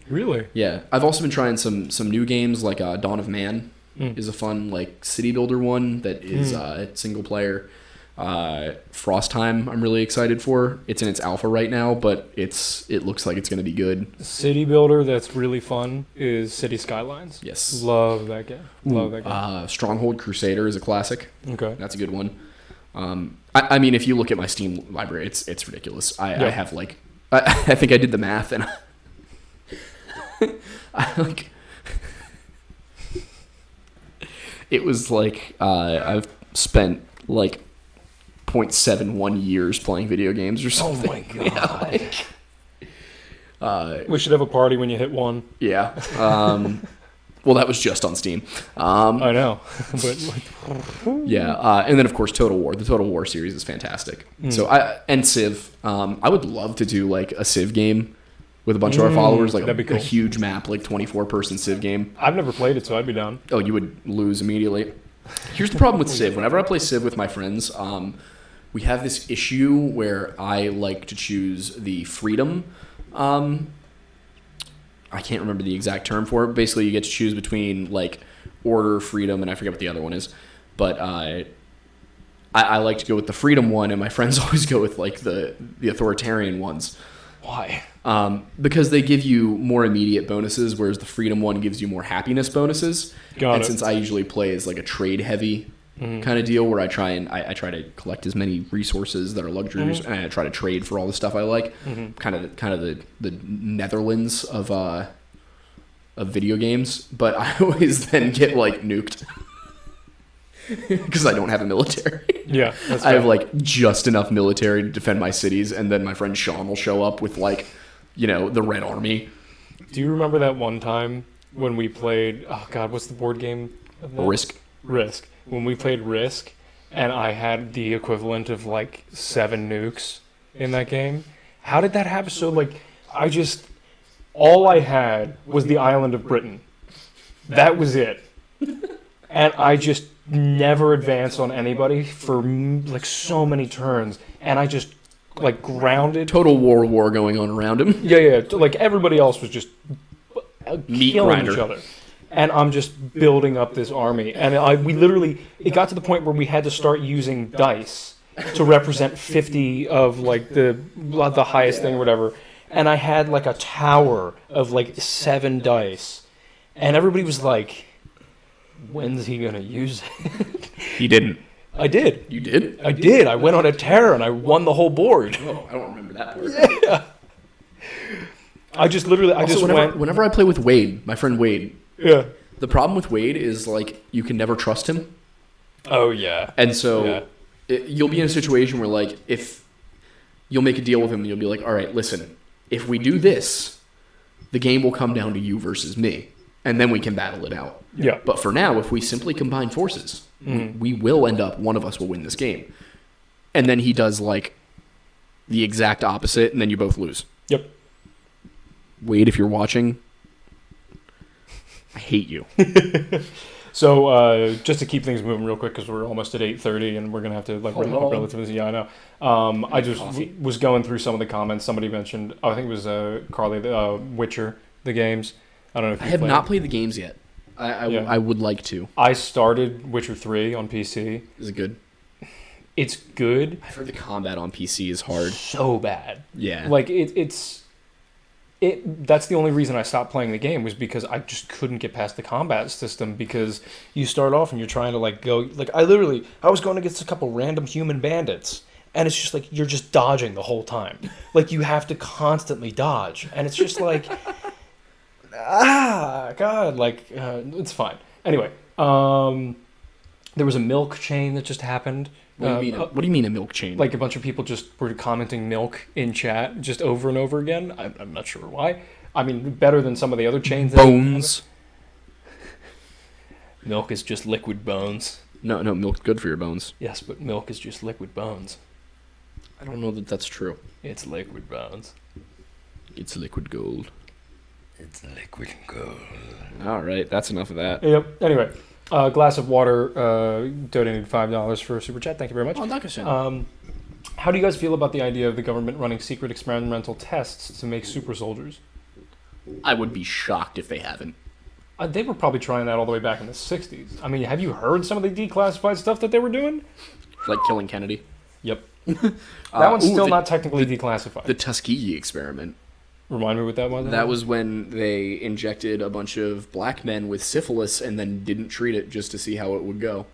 Really? Yeah, I've also been trying some new games like Dawn of Man is a fun like city builder one that is single player. Frostheim I'm really excited for. It's in its alpha right now, but it looks like it's going to be good. City builder that's really fun is City Skylines. Yes. Love that game. Stronghold Crusader is a classic. Okay. That's a good one. I mean, if you look at my Steam library, it's ridiculous. I have like, I think I did the math and I like, it was like, I've spent like 0.71 years playing video games or something. Oh my god. Yeah, like, we should have a party when you hit 1. Yeah. Well, that was just on Steam. I know. But yeah. And then, of course, Total War. The Total War series is fantastic. So and Civ. I would love to do like a Civ game with a bunch of our followers, like that'd be cool. A huge map, like 24-person Civ game. I've never played it, so I'd be down. Oh, you would lose immediately. Here's the problem with Civ. Whenever I play Civ with my friends, we have this issue where I like to choose the freedom. I can't remember the exact term for it. Basically, you get to choose between like order, freedom, and I forget what the other one is. But I like to go with the freedom one, and my friends always go with like the authoritarian ones. Why? Because they give you more immediate bonuses, whereas the freedom one gives you more happiness bonuses. Got it. Since I usually play as like a trade heavy kind of deal, where I try to collect as many resources that are luxuries, and I try to trade for all the stuff I like. Kind of the Netherlands of video games, but I always then get like nuked because I don't have a military. Yeah, that's I have like just enough military to defend my cities, and then my friend Sean will show up with like, the Red Army. Do you remember that one time when we played? Oh God, what's the board game? Risk. When we played Risk, and I had the equivalent of like 7 nukes in that game. How did that happen? So like, all I had was the island of Britain. That was it, and I just never advanced on anybody for like so many turns, and I just like grounded. Total war going on around him. Yeah. Like everybody else was just Meat killing grinder. each other. And I'm just building up this army. And it got to the point where we had to start using dice to represent 50 of like the highest thing or whatever. And I had like a tower of like 7 dice. And everybody was like, when's he going to use it? He didn't. I did. You did? I did. I went on a tear and I won the whole board. Oh, I don't remember that part. Yeah. Whenever I play with Wade, my friend Wade, Yeah. the problem with Wade is like you can never trust him. Oh yeah. And so you'll be in a situation where like if you'll make a deal with him and you'll be like, all right, listen, if we do this, the game will come down to you versus me, and then we can battle it out. Yeah. But for now, if we simply combine forces, we will end up, one of us will win this game. And then he does like the exact opposite, and then you both lose. Yep. Wade, if you're watching, I hate you. So just to keep things moving real quick, because we're almost at 8:30 and we're gonna have to like wrap up relatively. Yeah, I know. I just was going through some of the comments. Somebody mentioned, I think it was Carly, Witcher, the games. I don't know if I have not played the games yet. I would like to. I started Witcher 3 on PC. Is it good? It's good. I've heard the combat on PC is hard. So bad. Yeah. Like that's the only reason I stopped playing the game, was because I just couldn't get past the combat system, because you start off and you're trying to like go, like I was going against a couple random human bandits, and it's just like you're just dodging the whole time. Like you have to constantly dodge, and it's just like God, like, it's fine. Anyway, there was a milk chain that just happened. What do you mean a milk chain? Like a bunch of people just were commenting milk in chat just over and over again. I'm not sure why. I mean, better than some of the other chains. Bones. Milk is just liquid bones. No, milk's good for your bones. Yes, but milk is just liquid bones. I don't know that that's true. It's liquid bones. It's liquid gold. It's liquid gold. All right, that's enough of that. Yep. Anyway, glass of water donated $5 for a super chat. Thank you very much. Oh, dankeschön. How do you guys feel about the idea of the government running secret experimental tests to make super soldiers? I would be shocked if they haven't. They were probably trying that all the way back in the 60s. I mean, have you heard some of the declassified stuff that they were doing? Like killing Kennedy. Yep. That one's still not technically declassified. The Tuskegee experiment. Remind me what that was? That was when they injected a bunch of black men with syphilis and then didn't treat it just to see how it would go.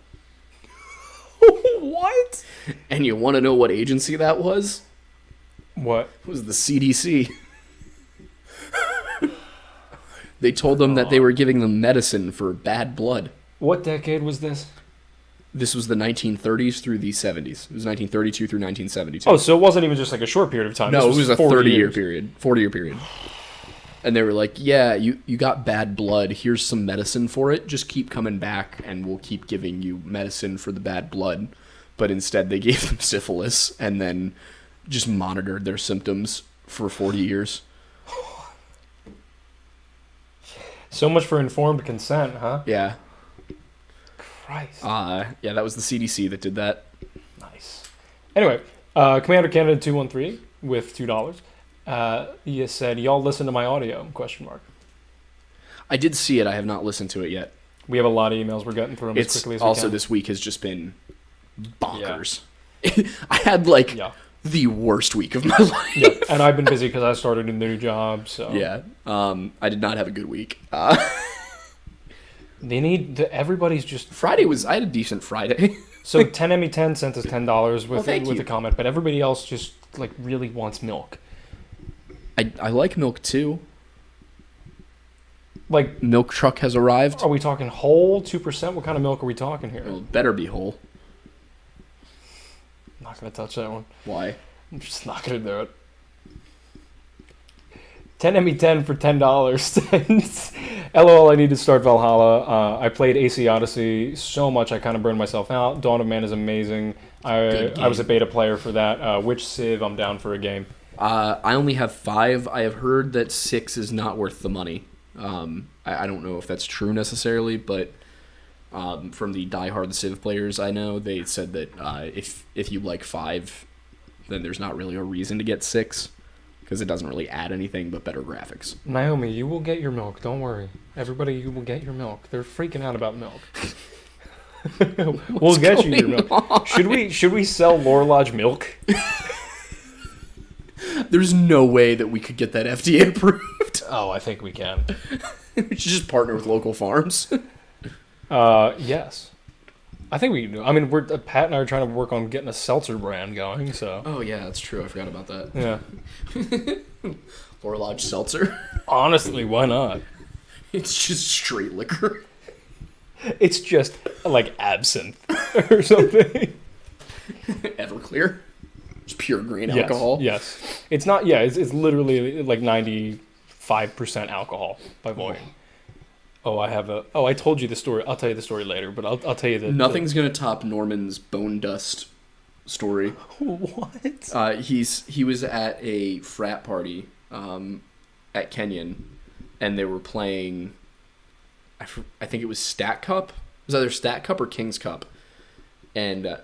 What? And you want to know what agency that was? What? It was the CDC. They told them that they were giving them medicine for bad blood. What decade was this? This was the 1930s through the 70s. It was 1932 through 1972. Oh, so it wasn't even just like a short period of time. No, this it was a 40-year period. 40-year period. And they were like, yeah, you got bad blood. Here's some medicine for it. Just keep coming back, and we'll keep giving you medicine for the bad blood. But instead, they gave them syphilis and then just monitored their symptoms for 40 years. So much for informed consent, huh? Yeah. Christ. Yeah, that was the CDC that did that. Nice. Anyway, Commander Canada 213 with $2. He said, "Y'all listen to my audio?" ? I did see it. I have not listened to it yet. We have a lot of emails. We're getting through them as quickly as we also can. this week has just been bonkers. Yeah. I had like the worst week of my life. Yeah, and I've been busy because I started a new job. So yeah, I did not have a good week. They need everybody's just Friday was. I had a decent Friday. So 10ME10 sent us $10 with a comment, but everybody else just like really wants milk. I like milk too. Like milk truck has arrived. Are we talking whole 2%? What kind of milk are we talking here? Well, it better be whole. I'm not gonna touch that one. Why? I'm just not gonna do it. 10ME10 for $10. LOL, I need to start Valhalla. I played AC Odyssey so much I kind of burned myself out. Dawn of Man is amazing. I was a beta player for that. Which Civ? I'm down for a game. I only have 5. I have heard that 6 is not worth the money. I don't know if that's true necessarily, but from the diehard Civ players I know, they said that if you like 5, then there's not really a reason to get 6. Because it doesn't really add anything but better graphics. Naomi, you will get your milk. Don't worry. Everybody, you will get your milk. They're freaking out about milk. We'll get you your milk. On? Should we sell Lore Lodge milk? There's no way that we could get that FDA approved. Oh, I think we can. We should just partner with local farms. Yes. I think we can do. I mean, Pat and I are trying to work on getting a seltzer brand going. So. Oh yeah, that's true. I forgot about that. Yeah. Lore Lodge seltzer. Honestly, why not? It's just straight liquor. It's just like absinthe or something. Everclear. It's pure green alcohol. Yes. It's not. Yeah. It's literally like 95% alcohol by volume. Oh, I told you the story. I'll tell you the story later, but I'll tell you that. Nothing's gonna top Norman's bone dust story. What? He was at a frat party at Kenyon, and they were playing. I think it was Stat Cup. It was either Stat Cup or King's Cup, and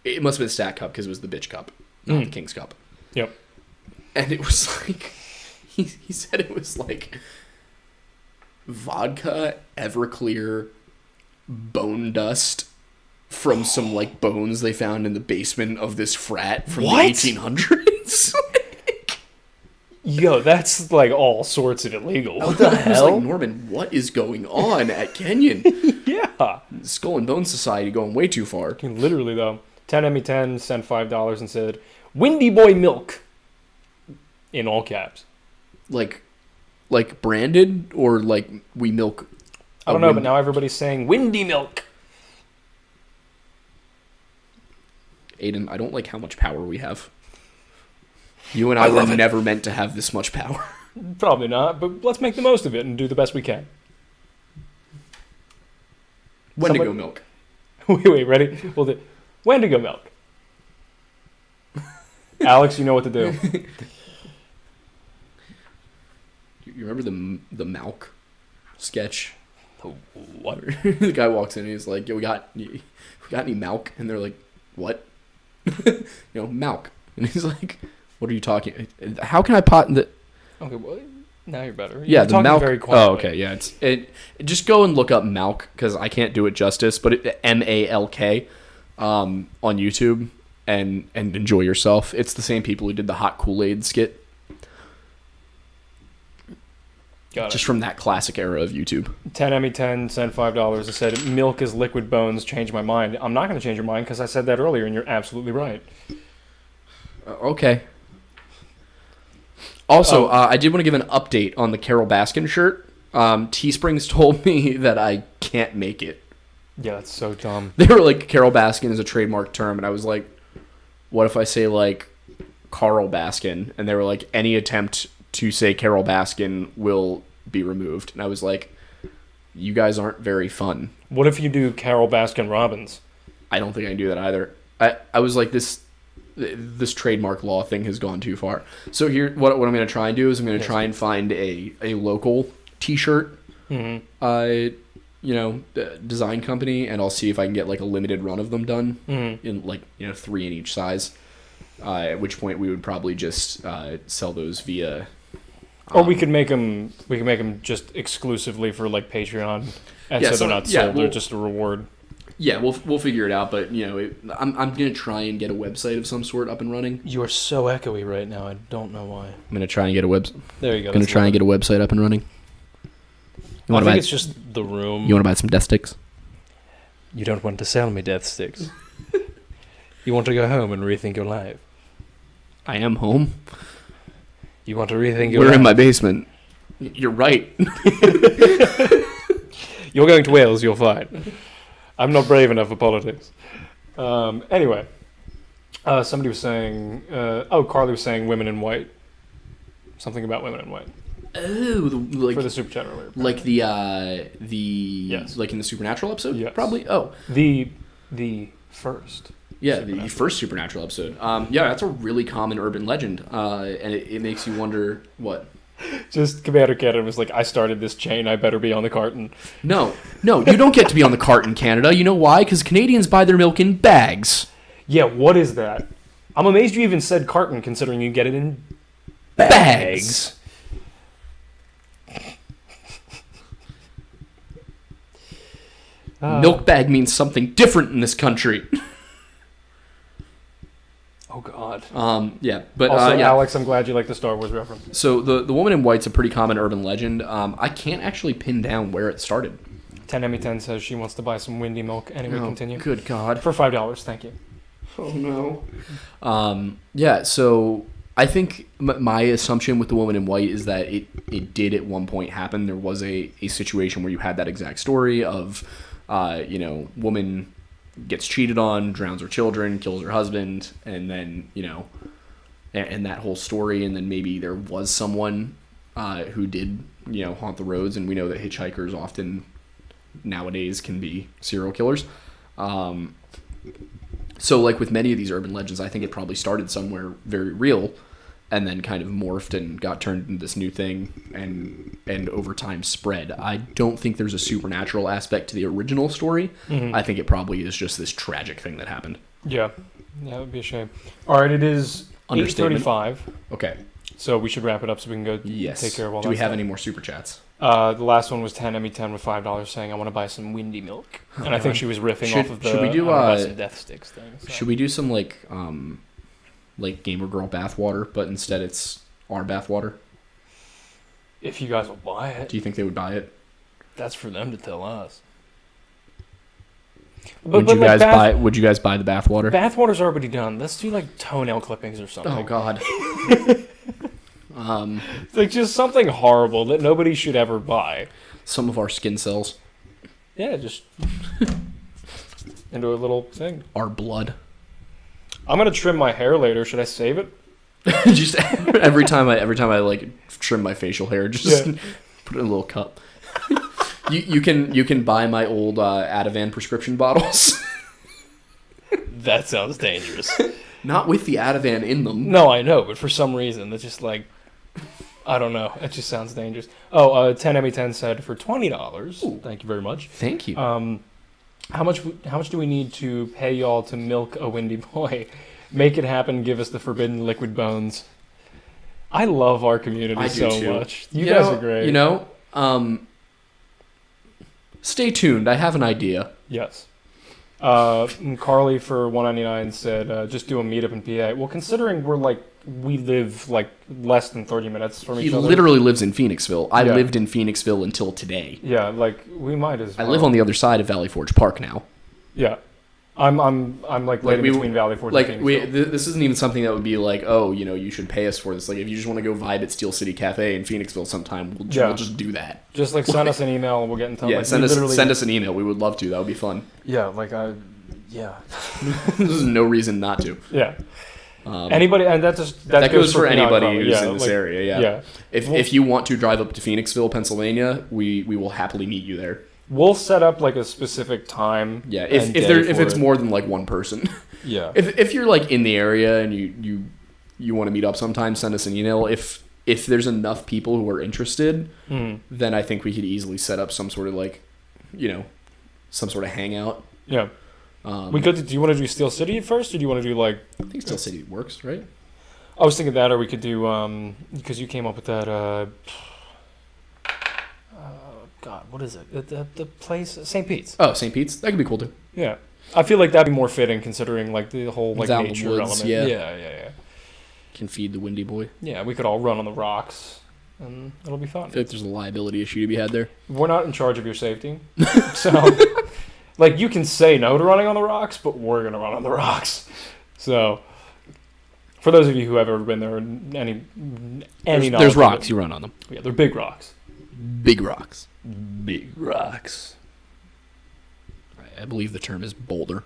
it must have been Stat Cup because it was the bitch cup, not the King's Cup. Yep. And it was like he said it was like vodka, Everclear, bone dust from some like bones they found in the basement of this frat from the 1800s. Yo, that's like all sorts of illegal. What the hell? I was like, Norman, what is going on at Kenyon? Yeah. Skull and Bone Society going way too far. Literally though. 10ME10 sent $5 and said, "Windy Boy Milk." In all caps. Like like branded or like we milk? I don't know, but now everybody's saying windy milk. Aidan, I don't like how much power we have. You and I were never meant to have this much power. Probably not, but let's make the most of it and do the best we can. Wendigo milk. Wait, ready? Well, Wendigo milk. Alex, you know what to do. You remember the Malk sketch? What? The guy walks in and he's like, "Yo, we got any Malk?" And they're like, "What?" Malk. And he's like, "What are you talking? How can I pot the?" Okay, well, now you're better. Yeah, the Malk. Very quietly. Oh, okay, yeah. Just go and look up Malk because I can't do it justice. But MALK on YouTube and enjoy yourself. It's the same people who did the hot Kool-Aid skit. Got it. Just from that classic era of YouTube. 10 Emmy 10 sent $5. It said, "Milk is liquid bones. Change my mind." I'm not going to change your mind because I said that earlier, and you're absolutely right. Okay. Also, I did want to give an update on the Carole Baskin shirt. Teesprings told me that I can't make it. Yeah, that's so dumb. They were like, Carole Baskin is a trademark term, and I was like, what if I say like Carl Baskin? And they were like, any attempt to say Carole Baskin will be removed. And I was like, you guys aren't very fun. What if you do Carole Baskin Robbins? I don't think I can do that either. I was like, this trademark law thing has gone too far. So here, what I'm going to try and do is I'm going to try and find a local T-shirt, design company, and I'll see if I can get like a limited run of them done in like 3 in each size. At which point we would probably just sell those via. Or we could make them. We could make them just exclusively for like Patreon, and so they're not sold. They're just a reward. Yeah, we'll figure it out, but I'm gonna try and get a website of some sort up and running. You are so echoey right now. I don't know why. I'm gonna try and get a website. There you go. I'm gonna try and get a website up and running. I think it's just the room. You want to buy some death sticks? You don't want to sell me death sticks. You want to go home and rethink your life. I am home. You want to rethink your life. We're in my basement. You're right. You're going to Wales. You're fine. I'm not brave enough for politics. Anyway, somebody was saying, Carly was saying women in white. Something about women in white. Oh, for the Super Chat earlier. Like the yes. Like in the Supernatural episode? Yes. Probably. Oh. The first. Yeah, the first Supernatural episode. Yeah, that's a really common urban legend. And it makes you wonder what? Just Commander Canada was like, I started this chain, I better be on the carton. No, you don't get to be on the carton, Canada. You know why? Because Canadians buy their milk in bags. Yeah, what is that? I'm amazed you even said carton, considering you get it in bags. Milk bag means something different in this country. Oh, God. Yeah, but also, Alex, I'm glad you like the Star Wars reference. So the woman in white's a pretty common urban legend. I can't actually pin down where it started. 10 Emmy 10 says she wants to buy some windy milk. Anyway, continue. Good God. For $5, thank you. Oh, no. Yeah, so I think my assumption with the woman in white is that it did at one point happen. There was a situation where you had that exact story of, woman gets cheated on, drowns her children, kills her husband, and then, and that whole story, and then maybe there was someone who did, haunt the roads, and we know that hitchhikers often nowadays can be serial killers. So like with many of these urban legends, I think it probably started somewhere very real and then kind of morphed and got turned into this new thing and over time spread. I don't think there's a supernatural aspect to the original story. Mm-hmm. I think it probably is just this tragic thing that happened. Yeah, that would be a shame. All right, it is 8:35. Okay. So we should wrap it up so we can go take care of all that. Do we have any more super chats? The last one was 10 Emmy 10 with $5 saying, I want to buy some windy milk. And I think she was riffing off of the should we do, some death sticks thing. So. Should we do some like Gamer Girl bathwater, but instead it's our bathwater? If you guys will buy it. Do you think they would buy it? That's for them to tell us. Would you guys buy the bathwater? Bathwater's already done. Let's do like toenail clippings or something. Oh God. It's like just something horrible that nobody should ever buy. Some of our skin cells. Yeah, just into a little thing. Our blood. I'm gonna trim my hair later. Should I save it? Just every time I like trim my facial hair, just put it in a little cup. You can buy my old Ativan prescription bottles. That sounds dangerous. Not with the Ativan in them. No, I know, but for some reason, it's just like, I don't know. It just sounds dangerous. Oh, 10ME10 said for $20. Ooh. Thank you very much. Thank you. How much do we need to pay y'all to milk a windy boy? Make it happen. Give us the forbidden liquid bones. I love our community so much. You guys are great. You know, stay tuned. I have an idea. Yes. Carly for $1.99 said, just do a meetup in PA. Well, considering we live like less than 30 minutes from each other. He literally lives in Phoenixville. I lived in Phoenixville until today. Yeah, like we might as well. I live on the other side of Valley Forge Park now. Yeah. I'm like right in between Valley Forge and Phoenixville. This isn't even something that would be like, oh, you know, you should pay us for this. Like, if you just want to go vibe at Steel City Cafe in Phoenixville sometime, we'll just do that. Just like send us an email and we'll get in touch. Yeah, send us an email. We would love to. That would be fun. Yeah, There's no reason not to. Yeah. Anybody, and that goes for anybody who's in this area. Yeah. If you want to drive up to Phoenixville, Pennsylvania, we will happily meet you there. We'll set up like a specific time. Yeah, if it's more than like one person. Yeah. If you're like in the area and you want to meet up sometime, send us an email. If there's enough people who are interested, then I think we could easily set up some sort of like, you know, some sort of hangout. Yeah. Do you want to do Steel City first, or do you want to do like? I think Steel City works, right? I was thinking that, or we could do because you came up with that. God, what is it? The place, St. Pete's. Oh, St. Pete's. That could be cool too. Yeah, I feel like that'd be more fitting considering like the whole like down nature the woods, element. Yeah. Yeah. Can feed the windy boy. Yeah, we could all run on the rocks, and it'll be fun. I feel like there's a liability issue to be had there. We're not in charge of your safety, so. Like, you can say no to running on the rocks, but we're going to run on the rocks. So, for those of you who have ever been there, there's rocks, you run on them. Yeah, they're big rocks. Big rocks. Big rocks. I believe the term is boulder.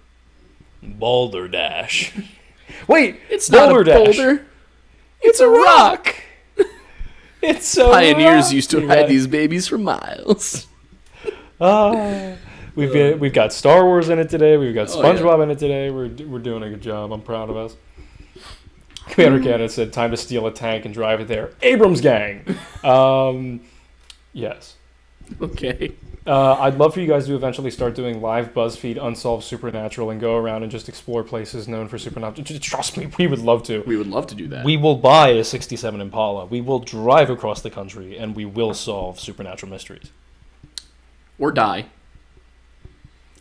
Boulder Dash. Wait, it's not a boulder. It's a rock. It's a Pioneers rock. Used to ride these babies for miles. We've got Star Wars in it today. We've got SpongeBob in it today. We're doing a good job. I'm proud of us. Commander Canada said, "Time to steal a tank and drive it there." Abrams gang. Yes. Okay. I'd love for you guys to eventually start doing live BuzzFeed Unsolved Supernatural and go around and just explore places known for supernatural. Trust me, we would love to. We would love to do that. We will buy a '67 Impala. We will drive across the country and we will solve supernatural mysteries. Or die.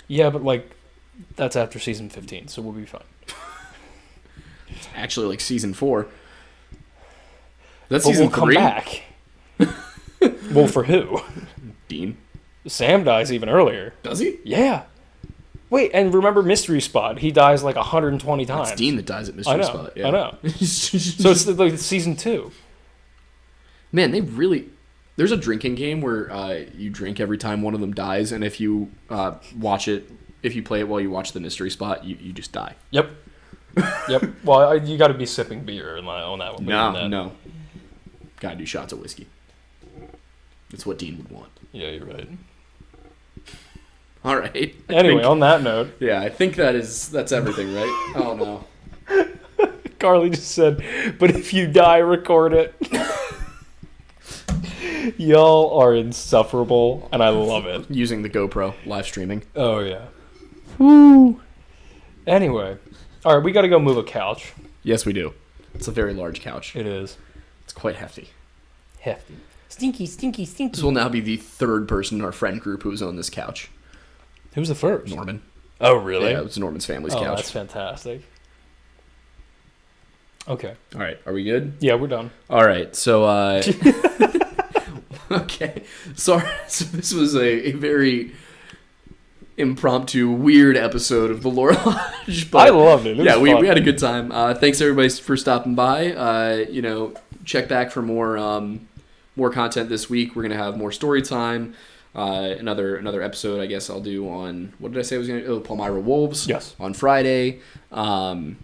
Yeah, but like, that's after season 15, so we'll be fine. It's actually like season 4. That's but season we'll 3. Come back. Well, for who? Dean. Sam dies even earlier. Does he? Yeah. Wait, and remember Mystery Spot? He dies like 120 times. It's Dean that dies at Mystery Spot. Yeah. I know. So it's like season 2. Man, they really... There's a drinking game where you drink every time one of them dies, and if you if you play it while you watch the Mystery Spot, you just die. Yep. Well, you got to be sipping beer on that one. No. Gotta do shots of whiskey. That's what Dean would want. Yeah, you're right. All right. Anyway, on that note. Yeah, I think that's everything, right? Oh, no. Carly just said, but if you die, record it. Y'all are insufferable, and I love it. Using the GoPro, live streaming. Oh, yeah. Woo. Anyway. All right, we got to go move a couch. Yes, we do. It's a very large couch. It is. It's quite hefty. Hefty. Stinky. This will now be the third person in our friend group who's on this couch. Who's the first? Norman. Oh, really? Yeah, it's Norman's family's couch. Oh, that's fantastic. Okay. All right, are we good? Yeah, we're done. All right, so... Okay, sorry. So this was a very impromptu, weird episode of the Lore Lodge. But I loved it. We had a good time. Thanks everybody for stopping by. check back for more content this week. We're gonna have more story time. Another episode, I guess I'll do on, what did I say I was gonna do? Oh, Palmyra Wolves. Yes. On Friday. Follow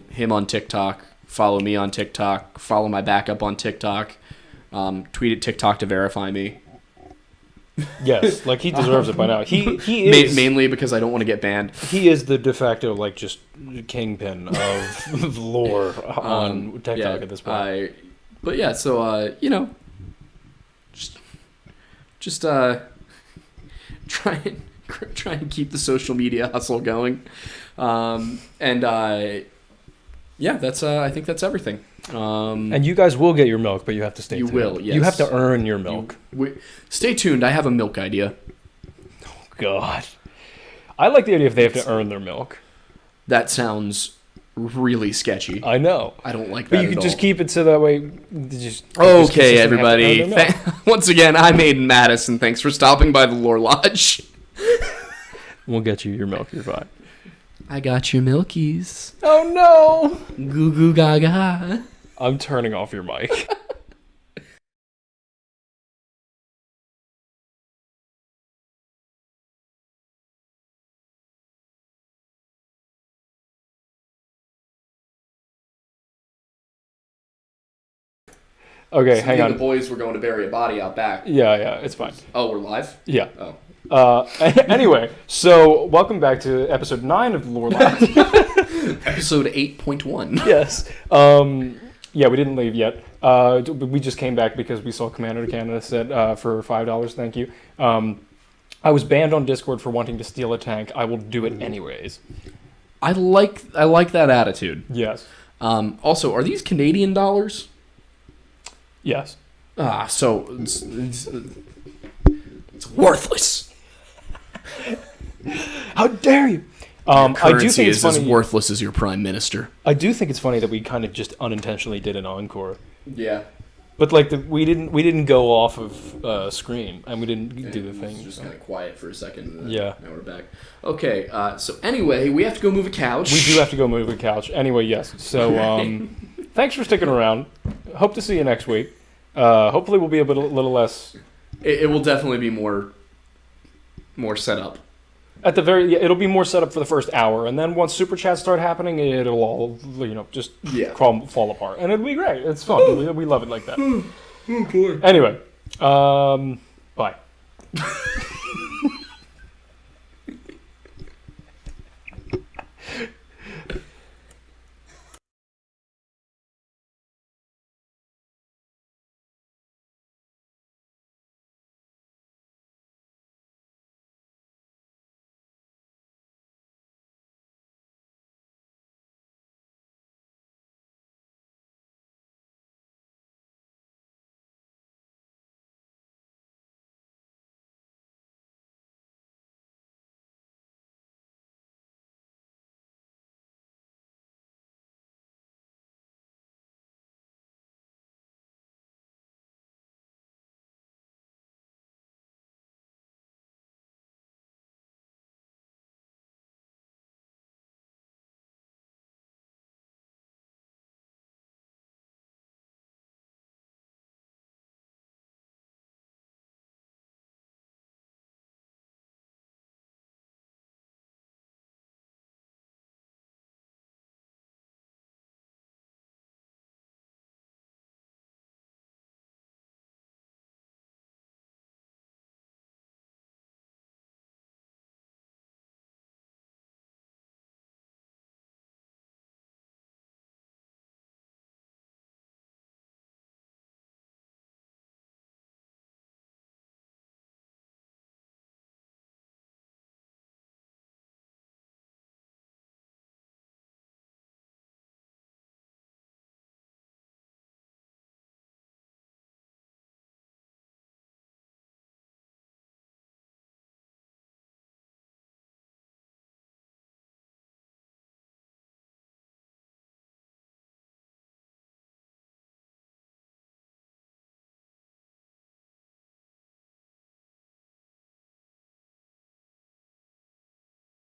him on TikTok. Follow me on TikTok. Follow my backup on TikTok. Tweet at TikTok to verify me. Yes, like he deserves it by now. He is mainly because I don't want to get banned. He is the de facto like just kingpin of lore on TikTok at this point. But yeah, so just try and keep the social media hustle going, that's I think that's everything. And you guys will get your milk, but you have to stay tuned. You will, yes. You have to earn your milk. Stay tuned. I have a milk idea. Oh, God. I like the idea if they have to earn their milk. That sounds really sketchy. I know. I don't like that But you can just keep it so that way... Okay, everybody. Once again, I'm Aidan Madison. Thanks for stopping by the Lore Lodge. We'll get you your milk. You're fine. I got your milkies. Oh, no. Goo goo gaga. I'm turning off your mic. Okay, hang on. The boys were going to bury a body out back. Yeah, it's fine. Oh, we're live? Yeah. Oh. Anyway, so welcome back to episode 9 of the Lore Lodge. Episode 8.1. Yes. Yeah, we didn't leave yet. We just came back because we saw Commander to Canada set for $5. Thank you. I was banned on Discord for wanting to steal a tank. I will do it anyways. I like that attitude. Yes. Also, are these Canadian dollars? Yes. So it's worthless. How dare you? I do think it's funny. As worthless as your prime minister. I do think it's funny that we kind of just unintentionally did an encore. Yeah. But like we didn't go off of screen and we didn't do the thing. It was just kind of quiet for a second. And yeah. Now we're back. Okay. So anyway, we have to go move a couch. We do have to go move a couch. Anyway, yes. So thanks for sticking around. Hope to see you next week. Hopefully we'll be a little less. It will definitely be more set up. At the it'll be more set up for the first hour, and then once super chats start happening, it'll all just fall apart, and it'll be great. It's fun. we love it like that. Anyway, bye.